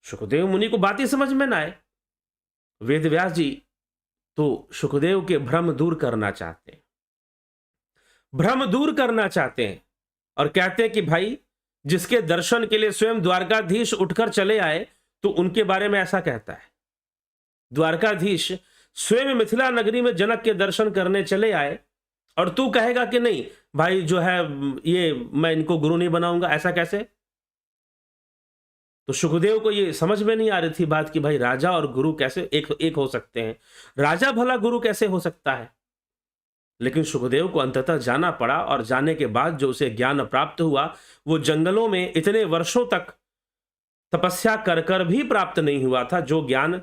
सुखदेव मुनि को बात ही समझ में ना आए। वेदव्यास जी तो सुखदेव के भ्रम दूर करना चाहते हैं, भ्रम दूर करना चाहते हैं, और कहते हैं कि भाई जिसके दर्शन के लिए स्वयं द्वारकाधीश उठकर चले आए तो उनके बारे में ऐसा कहता है। द्वारकाधीश स्वयं मिथिला नगरी में जनक के दर्शन करने चले आए, और तू कहेगा कि नहीं भाई जो है ये मैं इनको गुरु नहीं बनाऊंगा, ऐसा कैसे? तो सुखदेव को ये समझ में नहीं आ रही थी बात कि भाई राजा और गुरु कैसे एक हो सकते हैं, राजा भला गुरु कैसे हो सकता है? लेकिन सुखदेव को अंततः जाना पड़ा, और जाने के बाद जो उसे ज्ञान प्राप्त हुआ वो जंगलों में इतने वर्षों तक तपस्या कर कर भी प्राप्त नहीं हुआ था, जो ज्ञान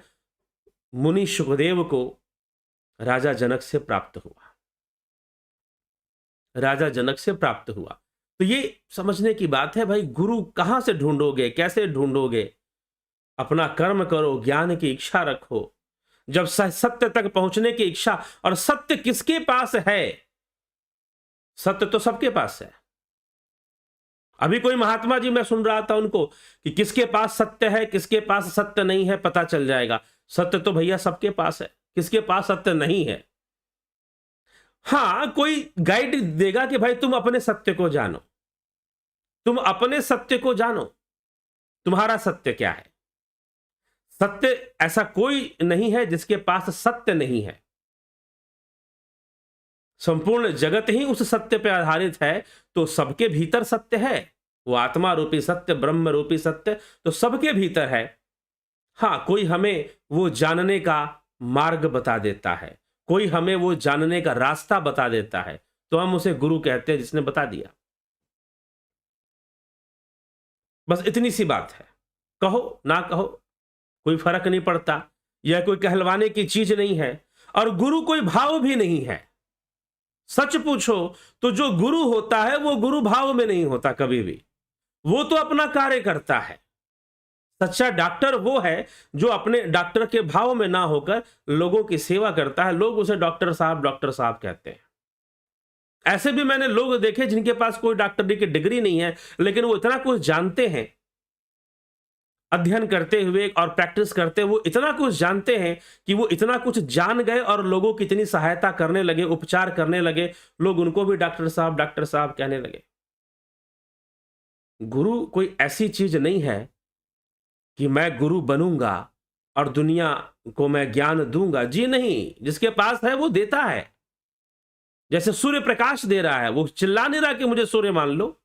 मुनि सुखदेव को राजा जनक से प्राप्त हुआ, राजा जनक से प्राप्त हुआ। तो ये समझने की बात है भाई, गुरु कहां से ढूंढोगे, कैसे ढूंढोगे? अपना कर्म करो, ज्ञान की इच्छा रखो, जब सत्य तक पहुंचने की इच्छा, और सत्य किसके पास है? सत्य तो सबके पास है। अभी कोई महात्मा जी, मैं सुन रहा था उनको कि किसके पास सत्य है, किसके पास सत्य नहीं है, पता चल जाएगा। सत्य तो भैया सबके पास है, किसके पास सत्य नहीं है? हां, कोई गाइड देगा कि भाई तुम अपने सत्य को जानो, तुम अपने सत्य को जानो, तुम्हारा सत्य क्या है। सत्य, ऐसा कोई नहीं है जिसके पास सत्य नहीं है। संपूर्ण जगत ही उस सत्य पर आधारित है, तो सबके भीतर सत्य है। वो आत्मा रूपी सत्य, ब्रह्म रूपी सत्य तो सबके भीतर है। हां, कोई हमें वो जानने का मार्ग बता देता है, कोई हमें वो जानने का रास्ता बता देता है, तो हम उसे गुरु कहते हैं, जिसने बता दिया। बस इतनी सी बात है। कहो ना कहो कोई फर्क नहीं पड़ता, यह कोई कहलवाने की चीज नहीं है, और गुरु कोई भाव भी नहीं है। सच पूछो तो जो गुरु होता है वो गुरु भाव में नहीं होता कभी भी, वो तो अपना कार्य करता है। सच्चा डॉक्टर वो है जो अपने डॉक्टर के भाव में ना होकर लोगों की सेवा करता है। लोग उसे डॉक्टर साहब कहते हैं। ऐसे भी मैंने लोग देखे जिनके पास कोई डॉक्टरी की डिग्री नहीं है, लेकिन वो इतना कुछ जानते हैं, अध्ययन करते हुए और प्रैक्टिस करते हुए वो इतना कुछ जानते हैं कि वो इतना कुछ जान गए और लोगों की इतनी सहायता करने लगे, उपचार करने लगे, लोग उनको भी डॉक्टर साहब कहने लगे। गुरु कोई ऐसी चीज नहीं है कि मैं गुरु बनूंगा और दुनिया को मैं ज्ञान दूंगा। जी नहीं, जिसके पास है वो देता है। जैसे सूर्य प्रकाश दे रहा है, वो चिल्ला नहीं रहा कि मुझे सूर्य मान लो।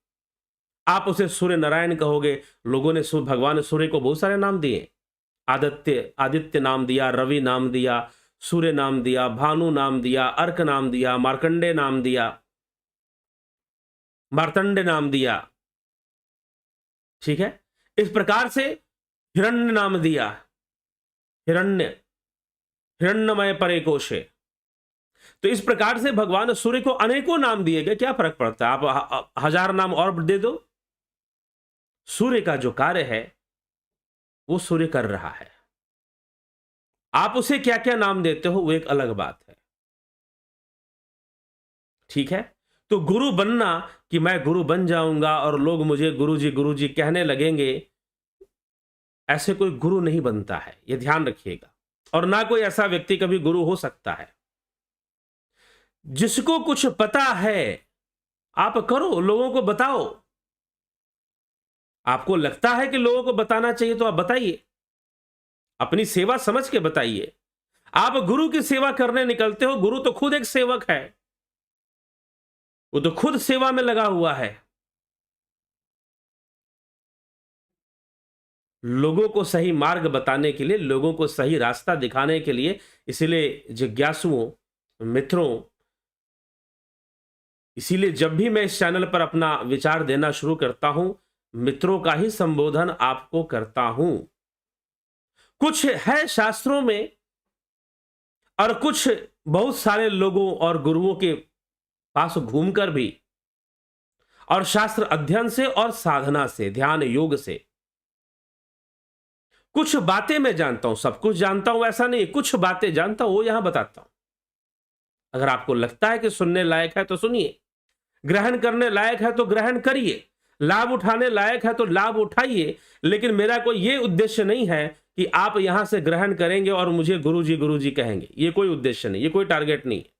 आप उसे सूर्य नारायण कहोगे। लोगों ने भगवान सूर्य को बहुत सारे नाम दिए। आदित्य नाम दिया, रवि नाम दिया, सूर्य नाम दिया, भानु नाम दिया, अर्क नाम दिया, मार्कंडे नाम दिया, मार्तंड नाम दिया। ठीक है, इस प्रकार से हिरण्य नाम दिया, हिरण्यमय परे कोशे। तो इस प्रकार से भगवान सूर्य को अनेकों नाम दिए गए। क्या फर्क पड़ता है, आप 1000 नाम और दे दो, सूर्य का जो कार्य है वो सूर्य कर रहा है। आप उसे क्या क्या नाम देते हो वो एक अलग बात है। ठीक है, तो गुरु बनना कि मैं गुरु बन जाऊंगा और लोग मुझे गुरु जी कहने लगेंगे, ऐसे कोई गुरु नहीं बनता है, यह ध्यान रखिएगा। और ना कोई ऐसा व्यक्ति कभी गुरु हो सकता है। जिसको कुछ पता है आप करो, लोगों को बताओ। आपको लगता है कि लोगों को बताना चाहिए तो आप बताइए, अपनी सेवा समझ के बताइए। आप गुरु की सेवा करने निकलते हो, गुरु तो खुद एक सेवक है, वो तो खुद सेवा में लगा हुआ है। लोगों को सही मार्ग बताने के लिए, लोगों को सही रास्ता दिखाने के लिए। इसलिए जिज्ञासुओं, मित्रों, इसीलिए जब भी मैं इस चैनल पर अपना विचार देना शुरू करता हूं, मित्रों का ही संबोधन आपको करता हूं। कुछ है शास्त्रों में और कुछ बहुत सारे लोगों और गुरुओं के पास घूमकर भी, और शास्त्र अध्ययन से और साधना से, ध्यान योग से कुछ बातें मैं जानता हूं। सब कुछ जानता हूं ऐसा नहीं, कुछ बातें जानता हूं, वो यहां बताता हूं। अगर आपको लगता है कि सुनने लायक है तो सुनिए, ग्रहण करने लायक है तो ग्रहण करिए, लाभ उठाने लायक है तो लाभ उठाइए। लेकिन मेरा कोई ये उद्देश्य नहीं है कि आप यहां से ग्रहण करेंगे और मुझे गुरुजी कहेंगे। ये कोई उद्देश्य नहीं, ये कोई टारगेट नहीं है।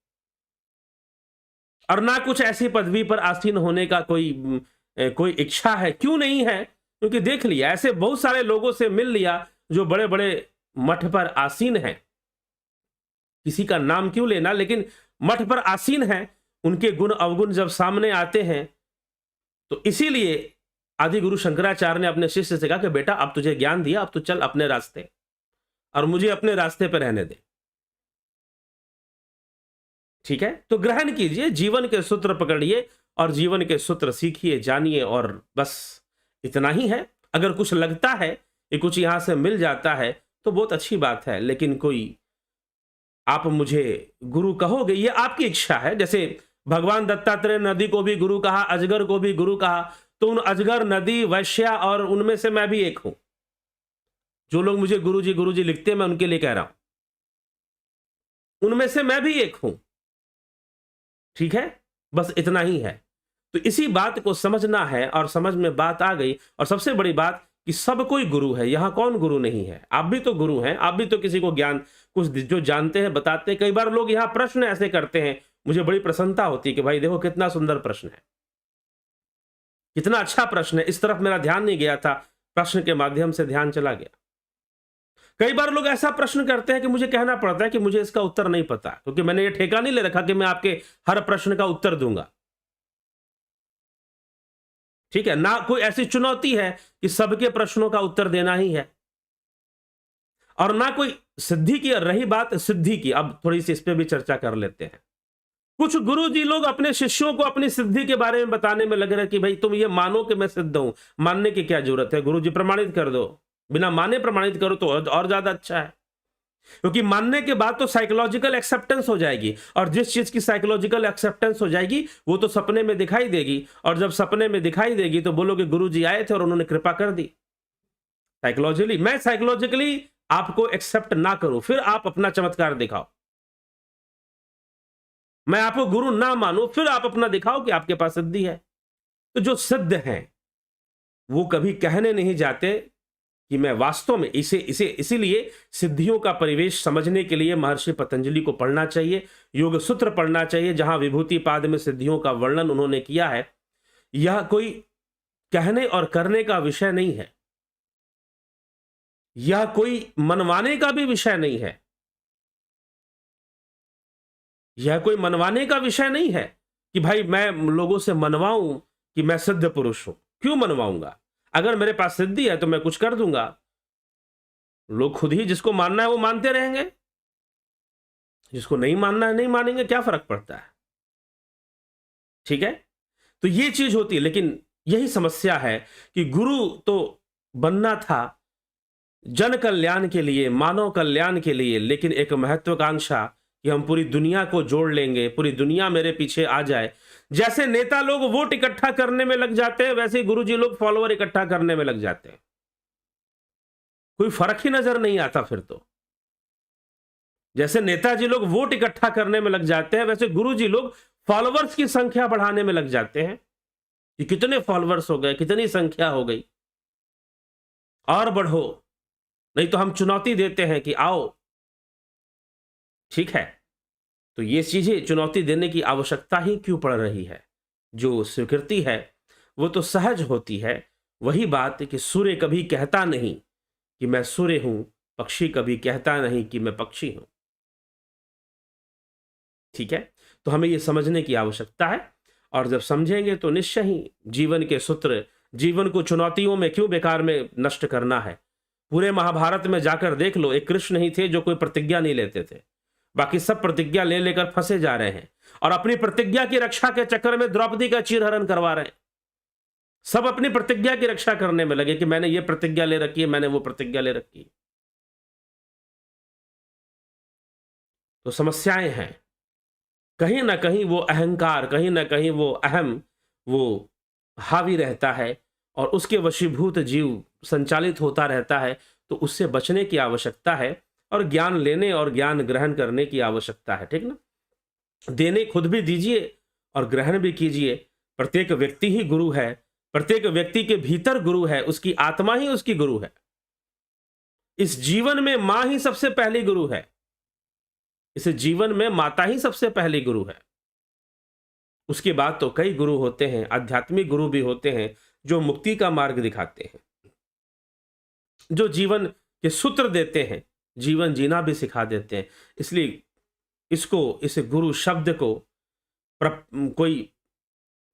और ना कुछ ऐसी पदवी पर आसीन होने का कोई इच्छा है। क्यों नहीं है? क्योंकि देख लिया, ऐसे बहुत सारे लोगों से मिल लिया जो बड़े बड़े मठ पर आसीन हैं। किसी का नाम क्यों लेना, लेकिन मठ पर आसीन हैं। उनके गुण अवगुण जब सामने आते हैं तो इसीलिए आदि गुरु शंकराचार्य ने अपने शिष्य से कहा कि बेटा अब तुझे ज्ञान दिया, अब तू चल अपने रास्ते और मुझे अपने रास्ते पर रहने दे। ठीक है, तो ग्रहण कीजिए, जीवन के सूत्र पकड़िए और जीवन के सूत्र सीखिए, जानिए, और बस इतना ही है। अगर कुछ लगता है कि कुछ यहां से मिल जाता है तो बहुत अच्छी बात है, लेकिन कोई आप मुझे गुरु कहोगे ये आपकी इच्छा है। जैसे भगवान दत्तात्रेय नदी को भी गुरु कहा, अजगर को भी गुरु कहा, तो उन अजगर, नदी, वैश्या और उनमें से मैं भी एक हूं। जो लोग मुझे गुरुजी लिखते हैं मैं उनके लिए कह रहा हूं। उनमें से मैं भी एक हूं। ठीक है, बस इतना ही है। तो इसी बात को समझना है, और समझ में बात आ गई। और सबसे बड़ी बात कि सब कोई गुरु है, यहां कौन गुरु नहीं है? आप भी तो गुरु हैं, आप भी तो किसी को ज्ञान कुछ जो जानते हैं बताते हैं। कई बार लोग यहां प्रश्न ऐसे करते हैं, मुझे बड़ी प्रसन्नता होती है कि भाई देखो कितना सुंदर प्रश्न है, कितना अच्छा प्रश्न है। इस तरफ मेरा ध्यान नहीं गया था, प्रश्न के माध्यम से ध्यान चला गया। कई बार लोग ऐसा प्रश्न करते हैं कि मुझे कहना पड़ता है कि मुझे इसका उत्तर नहीं पता, क्योंकि मैंने ये ठेका नहीं ले रखा कि मैं आपके हर प्रश्न का उत्तर दूंगा। ठीक है ना, कोई ऐसी चुनौती है कि सबके प्रश्नों का उत्तर देना ही है, और ना कोई सिद्धि की। रही बात सिद्धि की, अब थोड़ी सी इस पे भी चर्चा कर लेते हैं। कुछ गुरु जी लोग अपने शिष्यों को अपनी सिद्धि के बारे में बताने में लग रहे कि भाई तुम ये मानो कि मैं सिद्ध हूं। मानने की क्या जरूरत है, गुरु जी प्रमाणित कर दो। बिना माने प्रमाणित करो तो और ज्यादा अच्छा है, क्योंकि मानने के बाद तो साइकोलॉजिकल एक्सेप्टेंस हो जाएगी, और जिस चीज की साइकोलॉजिकल एक्सेप्टेंस हो जाएगी वो तो सपने में दिखाई देगी, और जब सपने में दिखाई देगी तो बोलोगे गुरु जी आए थे और उन्होंने कृपा कर दी। साइकोलॉजिकली, मैं साइकोलॉजिकली आपको एक्सेप्ट ना करूं, फिर आप अपना चमत्कार दिखाओ। मैं आपको गुरु ना मानूं, फिर आप अपना दिखाओ कि आपके पास सिद्धि है। तो जो सिद्ध हैं वो कभी कहने नहीं जाते कि मैं वास्तव में इसे इसे इसीलिए सिद्धियों का परिवेश समझने के लिए महर्षि पतंजलि को पढ़ना चाहिए, योग सूत्र पढ़ना चाहिए, जहां विभूति पाद में सिद्धियों का वर्णन उन्होंने किया है। यह कोई कहने और करने का विषय नहीं है, यह कोई मनवाने का भी विषय नहीं है, यह कोई मनवाने का विषय नहीं है कि भाई मैं लोगों से मनवाऊं कि मैं सिद्ध पुरुष हूं। क्यों मनवाऊंगा? अगर मेरे पास सिद्धि है तो मैं कुछ कर दूंगा, लोग खुद ही जिसको मानना है वो मानते रहेंगे, जिसको नहीं मानना है नहीं मानेंगे, क्या फर्क पड़ता है? ठीक है, तो ये चीज होती है। लेकिन यही समस्या है कि गुरु तो बनना था जन कल्याण के लिए, मानव कल्याण के लिए, लेकिन एक महत्वाकांक्षा कि हम पूरी दुनिया को जोड़ लेंगे, पूरी दुनिया मेरे पीछे आ जाए। जैसे नेता लोग वोट इकट्ठा करने में लग जाते हैं, वैसे ही गुरुजी लोग फॉलोअर इकट्ठा करने में लग जाते हैं। कोई फर्क ही नजर नहीं आता फिर तो। जैसे नेताजी लोग वोट इकट्ठा करने में लग जाते हैं, वैसे गुरुजी लोग फॉलोअर्स की संख्या बढ़ाने में लग जाते हैं कि कितने फॉलोअर्स हो गए, कितनी संख्या हो गई, और बढ़ो। नहीं तो हम चुनौती देते हैं कि आओ। ठीक है, तो ये चीजें चुनौती देने की आवश्यकता ही क्यों पड़ रही है? जो स्वीकृति है वो तो सहज होती है। वही बात कि सूर्य कभी कहता नहीं कि मैं सूर्य हूं, पक्षी कभी कहता नहीं कि मैं पक्षी हूं। ठीक है, तो हमें यह समझने की आवश्यकता है, और जब समझेंगे तो निश्चय ही जीवन के सूत्र, जीवन को चुनौतियों में क्यों बेकार में नष्ट करना है। पूरे महाभारत में जाकर देख लो, एक कृष्ण ही थे जो कोई प्रतिज्ञा नहीं लेते थे, बाकी सब प्रतिज्ञा ले लेकर फंसे जा रहे हैं, और अपनी प्रतिज्ञा की रक्षा के चक्कर में द्रौपदी का चीरहरण करवा रहे हैं। सब अपनी प्रतिज्ञा की रक्षा करने में लगे कि मैंने ये प्रतिज्ञा ले रखी है, मैंने वो प्रतिज्ञा ले रखी है। तो समस्याएं हैं, कहीं ना कहीं वो अहंकार, कहीं ना कहीं वो अहम, वो हावी रहता है, और उसके वशीभूत जीव संचालित होता रहता है। तो उससे बचने की आवश्यकता है, और ज्ञान लेने और ज्ञान ग्रहण करने की आवश्यकता है। ठीक ना, देने खुद भी दीजिए और ग्रहण भी कीजिए। प्रत्येक व्यक्ति ही गुरु है, प्रत्येक व्यक्ति के भीतर गुरु है, उसकी आत्मा ही उसकी गुरु है। इस जीवन में मां ही सबसे पहली गुरु है, इस जीवन में माता ही सबसे पहली गुरु है। उसके बाद तो कई गुरु होते हैं, आध्यात्मिक गुरु भी होते हैं, जो मुक्ति का मार्ग दिखाते हैं, जो जीवन के सूत्र देते हैं, जीवन जीना भी सिखा देते हैं। इसलिए इसको, इस गुरु शब्द को कोई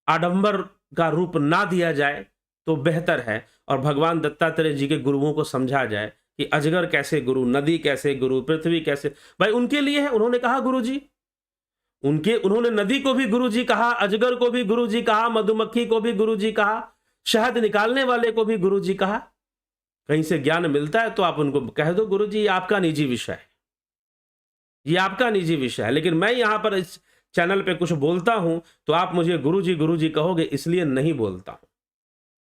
आडंबर का रूप ना दिया जाए तो बेहतर है, और भगवान दत्तात्रेय जी के गुरुओं को समझा जाए कि अजगर कैसे गुरु, नदी कैसे गुरु, पृथ्वी कैसे। भाई उनके लिए है, उन्होंने कहा गुरु जी, उन्होंने नदी को भी गुरु जी कहा, अजगर को भी गुरु जी कहा, मधुमक्खी को भी गुरु जी कहा, शहद निकालने वाले को भी गुरु जी कहा। कहीं से ज्ञान मिलता है तो आप उनको कह दो गुरु जी ये आपका निजी विषय है, ये आपका निजी विषय है। लेकिन मैं यहां पर इस चैनल पे कुछ बोलता हूं तो आप मुझे गुरु जी कहोगे, इसलिए नहीं बोलता हूं।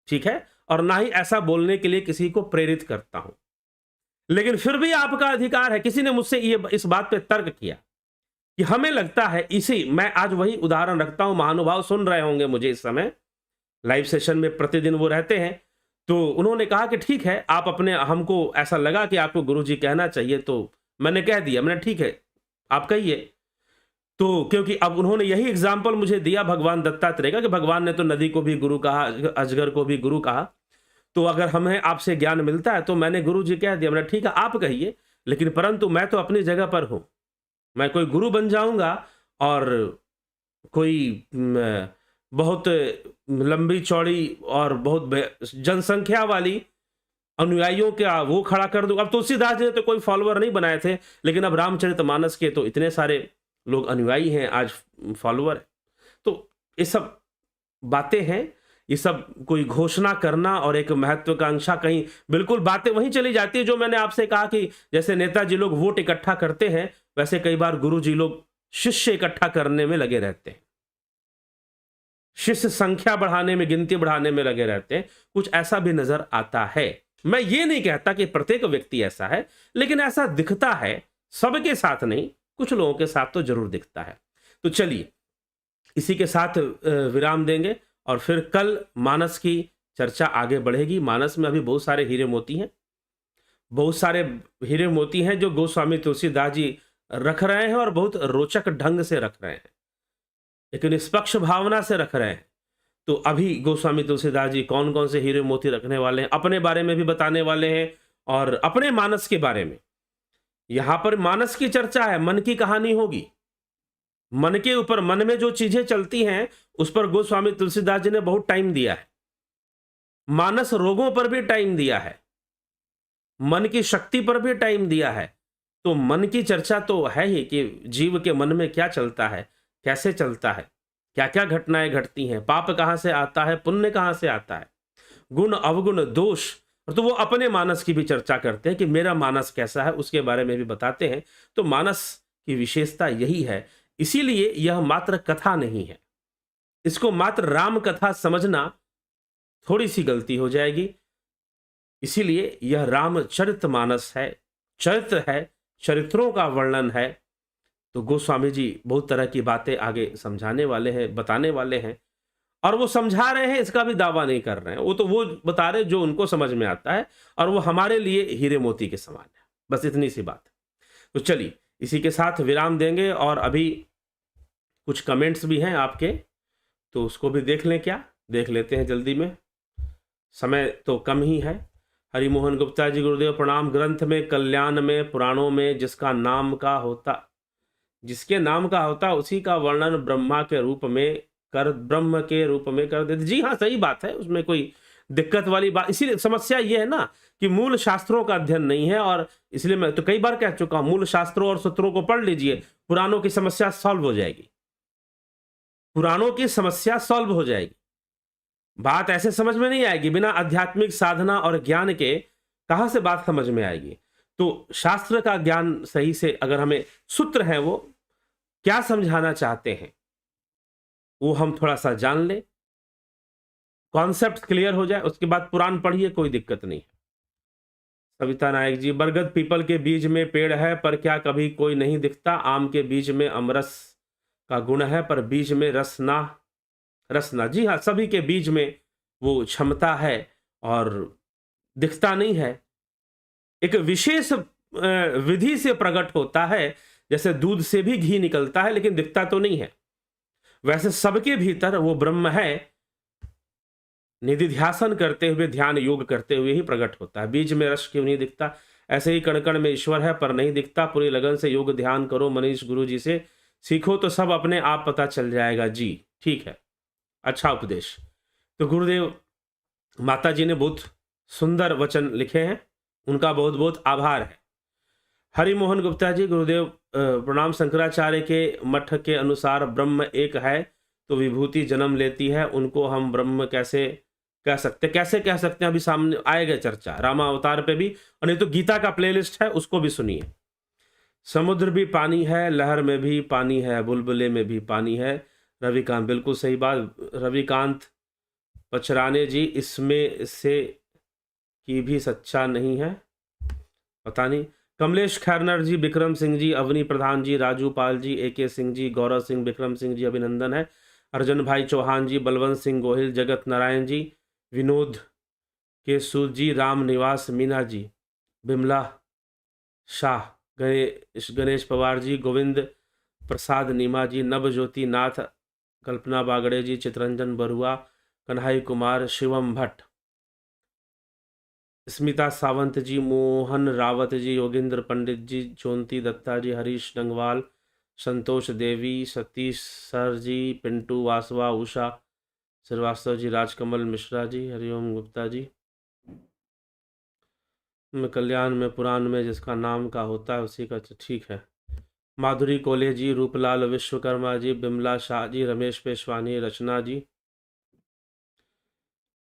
ठीक है, और ना ही ऐसा बोलने के लिए किसी को प्रेरित करता हूं। लेकिन फिर भी आपका अधिकार है। किसी ने मुझसे ये इस बात पे तर्क किया कि हमें लगता है, इसी मैं आज वही उदाहरण रखता हूं, महानुभाव सुन रहे होंगे मुझे इस समय, लाइव सेशन में प्रतिदिन वो रहते हैं, तो उन्होंने कहा कि ठीक है, आप अपने, हमको ऐसा लगा कि आपको गुरुजी कहना चाहिए, तो मैंने कह दिया, मैंने ठीक है आप कहिए। तो क्योंकि अब उन्होंने यही एग्जाम्पल मुझे दिया भगवान दत्तात्रेय का, कि भगवान ने तो नदी को भी गुरु कहा, अजगर को भी गुरु कहा, तो अगर हमें आपसे ज्ञान मिलता है तो मैंने गुरु जी कह दिया, मैंने ठीक है आप कहिए, लेकिन परंतु मैं तो अपनी जगह पर हूं, मैं कोई गुरु बन जाऊंगा और कोई बहुत लंबी चौड़ी और बहुत जनसंख्या वाली अनुयायियों का वो खड़ा कर दूं। अब तुलसीदास जी ने तो कोई फॉलोअर नहीं बनाए थे, लेकिन अब रामचरितमानस के तो इतने सारे लोग अनुयायी हैं, आज फॉलोअर है। तो ये सब बातें हैं, ये सब कोई घोषणा करना और एक महत्वाकांक्षा, कहीं बिल्कुल बातें वहीं चली जाती है जो मैंने आपसे कहा कि जैसे नेताजी लोग वोट इकट्ठा करते हैं, वैसे कई बार गुरु जी लोग शिष्य इकट्ठा करने में लगे रहते हैं, शिष्य संख्या बढ़ाने में, गिनती बढ़ाने में लगे रहते हैं। कुछ ऐसा भी नजर आता है। मैं ये नहीं कहता कि प्रत्येक व्यक्ति ऐसा है, लेकिन ऐसा दिखता है, सबके साथ नहीं, कुछ लोगों के साथ तो जरूर दिखता है। तो चलिए इसी के साथ विराम देंगे और फिर कल मानस की चर्चा आगे बढ़ेगी। मानस में अभी बहुत सारे हीरे मोती हैं, बहुत सारे हीरे मोती हैं जो गोस्वामी तुलसीदास जी रख रहे हैं और बहुत रोचक ढंग से रख रहे हैं, एक निष्पक्ष भावना से रख रहे हैं। तो अभी गोस्वामी तुलसीदास जी कौन कौन से हीरे मोती रखने वाले हैं, अपने बारे में भी बताने वाले हैं और अपने मानस के बारे में। यहां पर मानस की चर्चा है, मन की कहानी होगी, मन के ऊपर, मन में जो चीजें चलती हैं उस पर गोस्वामी तुलसीदास जी ने बहुत टाइम दिया है। मानस रोगों पर भी टाइम दिया है, मन की शक्ति पर भी टाइम दिया है। तो मन की चर्चा तो है ही कि जीव के मन में क्या चलता है, कैसे चलता है, क्या क्या घटनाएं घटती हैं, पाप कहां से आता है, पुण्य कहां से आता है, गुण अवगुण दोष। तो वो अपने मानस की भी चर्चा करते हैं कि मेरा मानस कैसा है, उसके बारे में भी बताते हैं। तो मानस की विशेषता यही है। इसीलिए यह मात्र कथा नहीं है, इसको मात्र राम कथा समझना थोड़ी सी गलती हो जाएगी। इसीलिए यह रामचरितमानस है, चरित्र है, चरित्रों का वर्णन है। तो गोस्वामी जी बहुत तरह की बातें आगे समझाने वाले हैं, बताने वाले हैं, और वो समझा रहे हैं, इसका भी दावा नहीं कर रहे हैं, वो तो वो बता रहे जो उनको समझ में आता है, और वो हमारे लिए हीरे मोती के समान है। बस इतनी सी बात है। तो चलिए इसी के साथ विराम देंगे, और अभी कुछ कमेंट्स भी हैं आपके, तो उसको भी देख लें, क्या देख लेते हैं जल्दी में, समय तो कम ही है। हरिमोहन गुप्ता जी, गुरुदेव प्रणाम। ग्रंथ में, कल्याण में, पुराणों में जिसका नाम का होता, जिसके नाम का होता उसी का वर्णन ब्रह्मा के रूप में कर, ब्रह्म के रूप में कर देते। जी हाँ, सही बात है, उसमें कोई दिक्कत वाली बात, इसीलिए समस्या ये है ना कि मूल शास्त्रों का अध्ययन नहीं है, और इसलिए मैं तो कई बार कह चुका हूं, मूल शास्त्रों और सूत्रों को पढ़ लीजिए, पुराणों की समस्या सॉल्व हो जाएगी, पुराणों की समस्या सॉल्व हो जाएगी। बात ऐसे समझ में नहीं आएगी, बिना आध्यात्मिक साधना और ज्ञान के कहां से बात समझ में आएगी। तो शास्त्र का ज्ञान सही से, अगर हमें सूत्र है वो क्या समझाना चाहते हैं वो हम थोड़ा सा जान ले, कॉन्सेप्ट क्लियर हो जाए, उसके बाद पुराण पढ़िए, कोई दिक्कत नहीं है। सविता नायक जी, बरगद पीपल के बीज में पेड़ है पर क्या कभी कोई नहीं दिखता, आम के बीज में अमरस का गुण है पर बीज में रसना, रसना। जी हाँ, सभी के बीज में वो क्षमता है और दिखता नहीं है, एक विशेष विधि से प्रकट होता है। जैसे दूध से भी घी निकलता है लेकिन दिखता तो नहीं है, वैसे सबके भीतर वो ब्रह्म है, निधिध्यासन करते हुए, ध्यान योग करते हुए ही प्रकट होता है। बीज में रस क्यों नहीं दिखता, ऐसे ही कण कण में ईश्वर है पर नहीं दिखता, पूरी लगन से योग ध्यान करो, मनीष गुरु जी से सीखो तो सब अपने आप पता चल जाएगा। जी ठीक है, अच्छा उपदेश। तो गुरुदेव माता जी ने बहुत सुंदर वचन लिखे हैं, उनका बहुत बहुत आभार है। हरिमोहन गुप्ता जी, गुरुदेव प्रणाम। शंकराचार्य के मठ के अनुसार ब्रह्म एक है तो विभूति जन्म लेती है, उनको हम ब्रह्म कैसे कह सकते, कैसे कह सकते हैं, अभी सामने आएगा चर्चा रामावतार पे भी, और नहीं तो गीता का प्लेलिस्ट है उसको भी सुनिए। समुद्र भी पानी है, लहर में भी पानी है, बुलबुले में भी पानी है। रविकांत, बिल्कुल सही बात रविकांत पचराने जी, इसमें से की भी सच्चा नहीं है, पता नहीं। कमलेश खैरनर जी, विक्रम सिंह जी, अवनी प्रधान जी, राजू पाल जी, AK सिंह जी, गौरव सिंह, विक्रम सिंह जी, अभिनंदन है। अर्जन भाई चौहान जी, बलवंत सिंह गोहिल, जगत नारायण जी, विनोद के सूद जी, राम निवास मीना जी, बिमला शाह, गणेश पवार जी, गोविंद प्रसाद नीमा जी, नवज्योति नाथ, कल्पना बागड़े जी, चितरंजन बरुआ, कन्हई कुमार, शिवम भट्ट, स्मिता सावंत जी, मोहन रावत जी, योगेंद्र पंडित जी, ज्योति दत्ता जी, हरीश डंगवाल, संतोष देवी, सतीश सर जी, पिंटू वासवा, उषा श्रीवास्तव जी, राजकमल मिश्रा जी, हरिओम गुप्ता जी। में कल्याण में पुराण में जिसका नाम का होता है उसी का, ठीक है। माधुरी कोले जी, रूपलाल विश्वकर्मा जी, बिमला शाह जी, रमेश पेशवानी, रचना जी,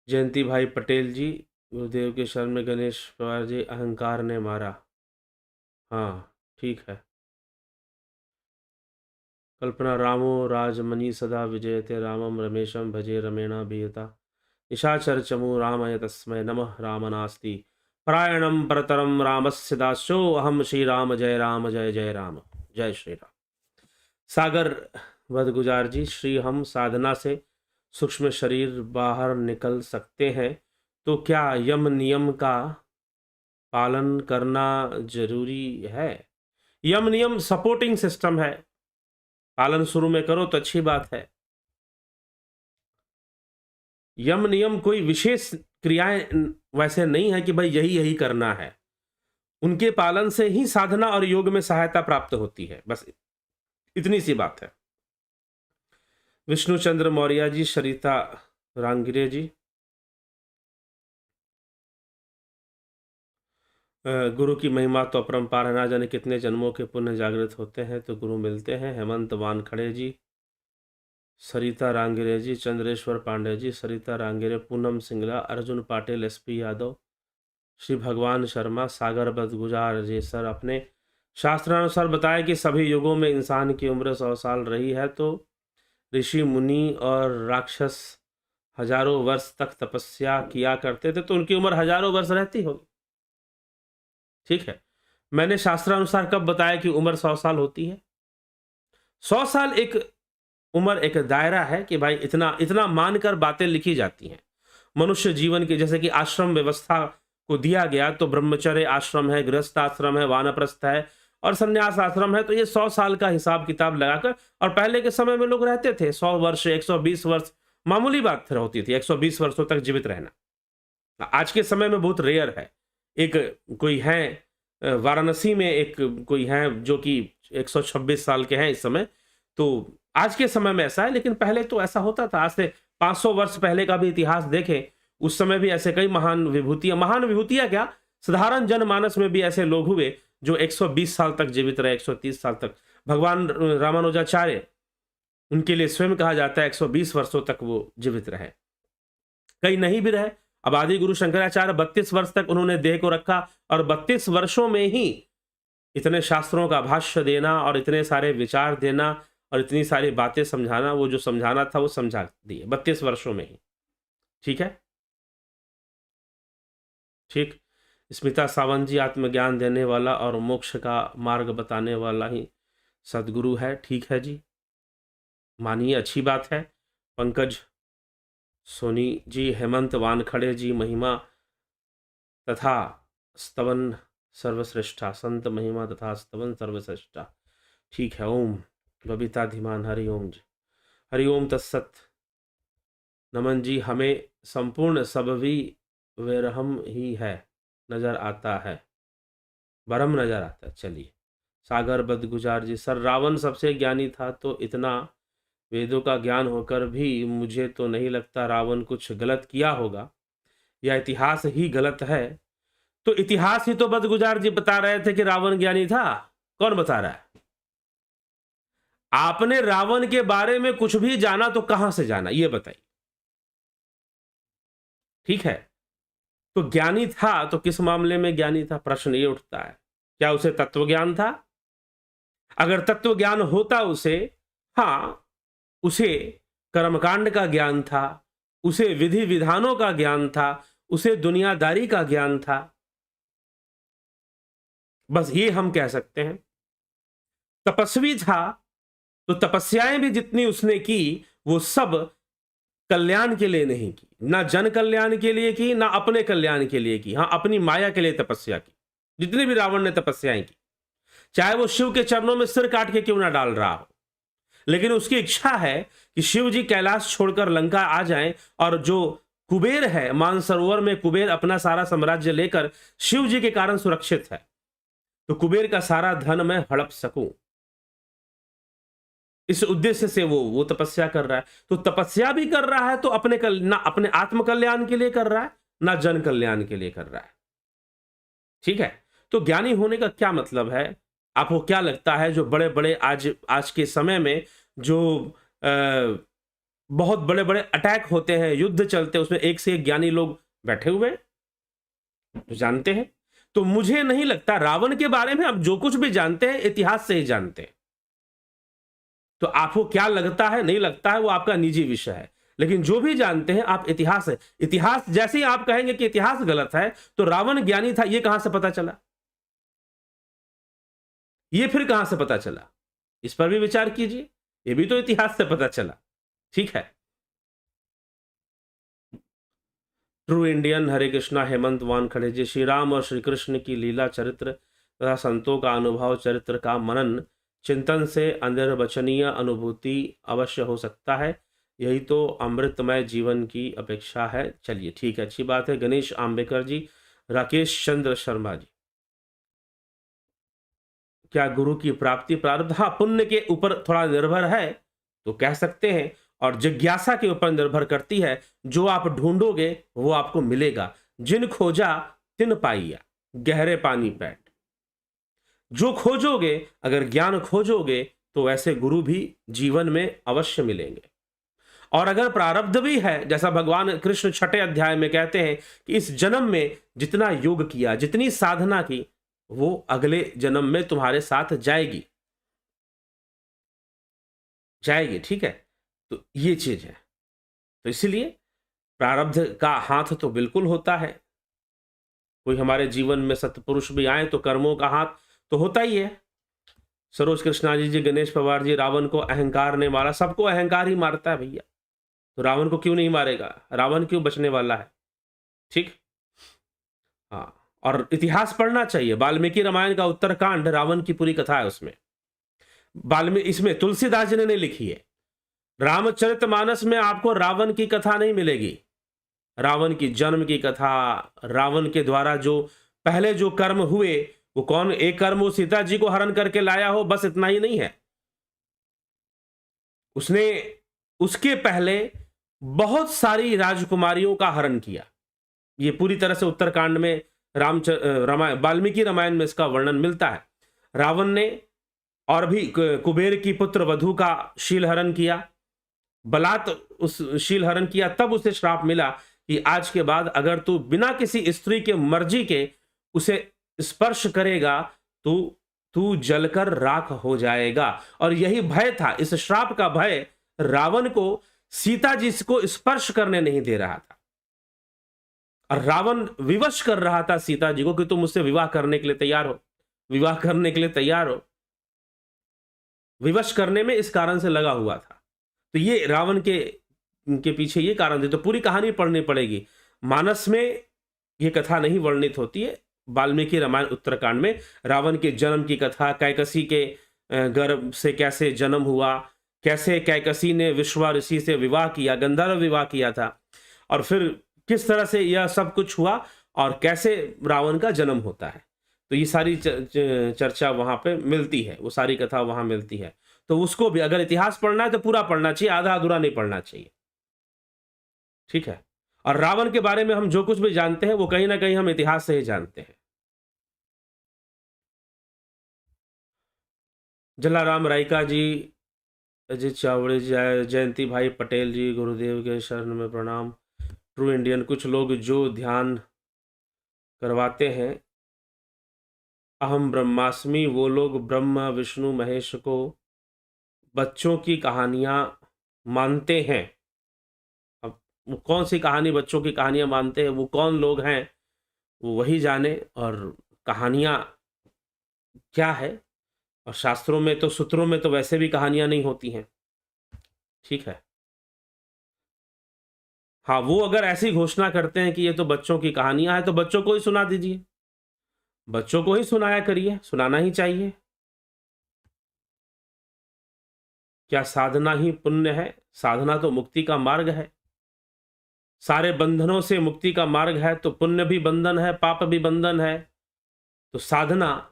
जयंती भाई पटेल जी, गुरुदेव के शरण में गणेश पवार जी, अहंकार ने मारा, हाँ ठीक है। कल्पना रामो राजमणि सदा विजयते रामम रमेशम भजे रमेणा बीयता, निशाचर चमु रामय तस्मै नमः रामनास्ति परायणम परतरम रामस्य दासो अहम श्री राम जय राम जय जय राम, जय श्री राम। सागर बदगुजार जी, श्री हम साधना से सूक्ष्म शरीर बाहर निकल सकते हैं तो क्या यम नियम का पालन करना जरूरी है? यम नियम सपोर्टिंग सिस्टम है, पालन शुरू में करो तो अच्छी बात है। यम नियम कोई विशेष क्रियाएं वैसे नहीं है कि भाई यही यही करना है, उनके पालन से ही साधना और योग में सहायता प्राप्त होती है, बस इतनी सी बात है। विष्णु चंद्र मौर्य जी, सरिता रांगिरे जी, गुरु की महिमा तो अपरंपार है, ना जाने कितने जन्मों के पुण्य जागृत होते हैं तो गुरु मिलते हैं। हेमंत वानखड़े जी, सरिता रांगिरे जी, चंद्रेश्वर पांडे जी, सरिता रांगिरे, पूनम सिंगला, अर्जुन पाटिल, SP यादव, श्री भगवान शर्मा, सागर बदगुजार जी। सर, अपने शास्त्रानुसार बताया कि सभी युगों में इंसान की उम्र 100 साल रही है, तो ऋषि मुनि और राक्षस हजारों वर्ष तक तपस्या किया करते थे तो उनकी उम्र हजारों वर्ष रहती होगी, ठीक है। मैंने शास्त्रानुसार कब बताया कि उम्र 100 साल होती है? 100 साल एक उम्र, एक दायरा है कि भाई इतना इतना मानकर बातें लिखी जाती हैं। मनुष्य जीवन के, जैसे कि आश्रम व्यवस्था को दिया गया तो ब्रह्मचर्य आश्रम है, गृहस्थ आश्रम है, वानप्रस्थ है और संन्यास आश्रम है, तो ये 100 साल का हिसाब किताब लगाकर, और पहले के समय में लोग रहते थे 100 वर्ष, 120 वर्ष मामूली बात होती थी, 120 वर्षों तक जीवित रहना। आज के समय में बहुत रेयर है। एक कोई है वाराणसी में, एक कोई है जो कि 126 साल के हैं इस समय, तो आज के समय में ऐसा है, लेकिन पहले तो ऐसा होता था। आज से 500 वर्ष पहले का भी इतिहास देखें, उस समय भी ऐसे कई महान विभूतियां क्या, साधारण जनमानस में भी ऐसे लोग हुए जो 120 साल तक जीवित रहे, 130 साल तक। भगवान रामानुजाचार्य, उनके लिए स्वयं कहा जाता है 120 वर्षों तक वो जीवित रहे, कई नहीं भी रहे। अब आदि गुरु शंकराचार्य 32 वर्ष तक उन्होंने देह को रखा, और 32 वर्षों में ही इतने शास्त्रों का भाष्य देना और इतने सारे विचार देना और इतनी सारी बातें समझाना, वो जो समझाना था वो समझा दिए 32 वर्षों में ही, ठीक है, ठीक। स्मिता सावंत जी, आत्मज्ञान देने वाला और मोक्ष का मार्ग बताने वाला ही सदगुरु है, ठीक है जी, मानिए, अच्छी बात है। पंकज सोनी जी, हेमंत वानखड़े जी, महिमा तथा स्तवन सर्वश्रेष्ठा, संत महिमा तथा स्तवन सर्वश्रेष्ठा, ठीक है। ओम बबीता धीमान, हरि ओम जी, हरि ओम तत्सत। नमन जी, हमें संपूर्ण सबवी विरहम ही है नजर आता है, बरम नजर आता है। चलिए, सागर बदगुजार जी, सर रावण सबसे ज्ञानी था तो इतना वेदों का ज्ञान होकर भी मुझे तो नहीं लगता रावण कुछ गलत किया होगा, या इतिहास ही गलत है। तो इतिहास ही तो बदगुजार जी बता रहे थे कि रावण ज्ञानी था, कौन बता रहा है? आपने रावण के बारे में कुछ भी जाना तो कहां से जाना, यह बताइए, ठीक है। तो ज्ञानी था तो किस मामले में ज्ञानी था, प्रश्न ये उठता है। क्या उसे तत्व ज्ञान था? अगर तत्व ज्ञान होता उसे, हां, उसे कर्मकांड का ज्ञान था, उसे विधि विधानों का ज्ञान था, उसे दुनियादारी का ज्ञान था, बस ये हम कह सकते हैं। तपस्वी था तो तपस्याएं भी जितनी उसने की वो सब कल्याण के लिए नहीं की, ना जन कल्याण के लिए की, ना अपने कल्याण के लिए की। हाँ, अपनी माया के लिए तपस्या की। जितनी भी रावण ने तपस्याएं की, चाहे वो शिव के चरणों में सिर काट के क्यों ना डाल रहा हो, लेकिन उसकी इच्छा है कि शिव जी कैलाश छोड़कर लंका आ जाएं, और जो कुबेर है मानसरोवर में, कुबेर अपना सारा साम्राज्य लेकर शिव जी के कारण सुरक्षित है, तो कुबेर का सारा धन मैं हड़प सकूं, इस उद्देश्य से वो तपस्या कर रहा है। तो तपस्या भी कर रहा है तो ना अपने आत्म कल्याण के लिए कर रहा है, ना जन कल्याण के लिए कर रहा है। ठीक है, तो ज्ञानी होने का क्या मतलब है? आपको क्या लगता है जो बड़े बड़े आज के समय में जो बहुत बड़े बड़े अटैक होते हैं, युद्ध चलते हैं, उसमें एक से एक ज्ञानी लोग बैठे हुए हैं, तो जानते हैं। तो मुझे नहीं लगता, रावण के बारे में आप जो कुछ भी जानते हैं इतिहास से ही जानते हैं। तो आपको क्या लगता है नहीं लगता है वो आपका निजी विषय है, लेकिन जो भी जानते हैं आप इतिहास है। इतिहास जैसे ही आप कहेंगे कि इतिहास गलत है, तो रावण ज्ञानी था ये कहां से पता चला? ये फिर कहां से पता चला? इस पर भी विचार कीजिए, ये भी तो इतिहास से पता चला। ठीक है। ट्रू इंडियन हरे कृष्णा हेमंत वानखड़े जी, श्री राम और श्री कृष्ण की लीला चरित्र तथा संतों का अनुभव चरित्र का मनन चिंतन से अनिर्वचनीय अनुभूति अवश्य हो सकता है, यही तो अमृतमय जीवन की अपेक्षा है। चलिए ठीक है, अच्छी बात है। गणेश आंबेकर जी, राकेश चंद्र शर्मा जी, क्या गुरु की प्राप्ति प्रारब्ध? हाँ, पुण्य के ऊपर थोड़ा निर्भर है तो कह सकते हैं, और जिज्ञासा के ऊपर निर्भर करती है। जो आप ढूंढोगे वो आपको मिलेगा। जिन खोजा तिन पाइया, गहरे पानी पैठ। जो खोजोगे, अगर ज्ञान खोजोगे तो ऐसे गुरु भी जीवन में अवश्य मिलेंगे। और अगर प्रारब्ध भी है, जैसा भगवान कृष्ण 6 अध्याय में कहते हैं कि इस जन्म में जितना योग किया, जितनी साधना की, वो अगले जन्म में तुम्हारे साथ जाएगी जाएगी। ठीक है, तो ये चीज है। तो इसलिए प्रारब्ध का हाथ तो बिल्कुल होता है। कोई हमारे जीवन में सत्पुरुष भी आए तो कर्मों का हाथ तो होता ही है। सरोज कृष्णाजी जी, गणेश पवार जी, रावण को अहंकार ने मारा। सबको अहंकार ही मारता है भैया, तो रावण को क्यों नहीं मारेगा? रावण क्यों बचने वाला है? ठीक। हाँ, और इतिहास पढ़ना चाहिए। वाल्मीकि रामायण का उत्तरकांड, रावण की पूरी कथा है उसमें। इसमें तुलसीदास जी ने लिखी है। रामचरितमानस में आपको रावण की कथा नहीं मिलेगी। रावण की जन्म की कथा, रावण के द्वारा जो पहले जो कर्म हुए, वो कौन? एक कर्म वो सीता जी को हरण करके लाया हो, बस इतना ही नहीं है। उसने उसके पहले बहुत सारी राजकुमारियों का हरण किया। ये पूरी तरह से उत्तरकांड में रामायण, वाल्मीकि रामायण में इसका वर्णन मिलता है। रावण ने और भी कुबेर की पुत्र वधु का शील हरण किया, बलात् उस शील हरण किया। तब उसे श्राप मिला कि आज के बाद अगर तू बिना किसी स्त्री के मर्जी के उसे स्पर्श करेगा तो तू जलकर राख हो जाएगा। और यही भय था, इस श्राप का भय रावण को सीता जी को स्पर्श करने नहीं दे रहा था। और रावण विवश कर रहा था सीता जी को कि तुम मुझसे विवाह करने के लिए तैयार हो, विवाह करने के लिए तैयार हो। विवश करने में इस कारण से लगा हुआ था। तो ये रावण के पीछे ये कारण थे। तो पूरी कहानी पढ़नी पड़ेगी। मानस में ये कथा नहीं वर्णित होती है, वाल्मीकि रामायण उत्तरकांड में रावण के जन्म की कथा, कैकसी के गर्भ से कैसे जन्म हुआ, कैसे कैकसी ने विश्वा ऋषि से विवाह किया, गंधर्व विवाह किया था, और फिर किस तरह से यह सब कुछ हुआ और कैसे रावण का जन्म होता है। तो ये सारी चर्चा वहां पे मिलती है, वो सारी कथा वहां मिलती है। तो उसको भी अगर इतिहास पढ़ना है तो पूरा पढ़ना चाहिए, आधा अधूरा नहीं पढ़ना चाहिए। ठीक है। और रावण के बारे में हम जो कुछ भी जानते हैं वो कहीं ना कहीं हम इतिहास से ही जानते हैं। जलाराम रायका जी, अजीत चावड़े जी, जयंती भाई पटेल जी, गुरुदेव के शरण में प्रणाम। ट्रू इंडियन, कुछ लोग जो ध्यान करवाते हैं अहम ब्रह्मास्मि, वो लोग ब्रह्मा विष्णु महेश को बच्चों की कहानियां मानते हैं। अब वो कौन सी कहानी बच्चों की कहानियां मानते हैं, वो कौन लोग हैं वो वही जाने। और कहानियां क्या है, और शास्त्रों में तो, सूत्रों में तो वैसे भी कहानियां नहीं होती हैं, ठीक है। हाँ, वो अगर ऐसी घोषणा करते हैं कि ये तो बच्चों की कहानियां हैं, तो बच्चों को ही सुना दीजिए, बच्चों को ही सुनाया करिए, सुनाना ही चाहिए। क्या साधना ही पुण्य है? साधना तो मुक्ति का मार्ग है, सारे बंधनों से मुक्ति का मार्ग है, तो पुण्य भी बंधन है, पाप भी बंधन है। तो साधना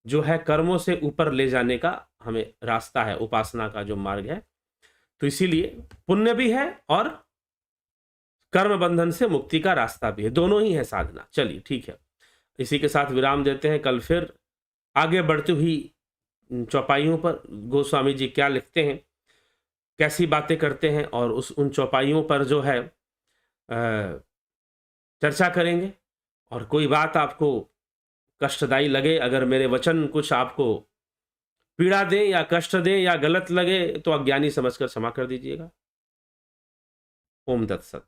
जो है कर्मों से ऊपर ले जाने का हमें रास्ता है, उपासना का जो मार्ग है। तो इसीलिए पुण्य भी है और कर्म बंधन से मुक्ति का रास्ता भी है, दोनों ही है साधना। चलिए ठीक है, इसी के साथ विराम देते हैं। कल फिर आगे बढ़ती हुई चौपाइयों पर गोस्वामी जी क्या लिखते हैं, कैसी बातें करते हैं, और उन चौपाइयों पर जो है चर्चा करेंगे। और कोई बात आपको कष्टदायी लगे, अगर मेरे वचन कुछ आपको पीड़ा दे या कष्ट दे या गलत लगे, तो अज्ञानी समझकर क्षमा कर दीजिएगा। ओम तत्सत।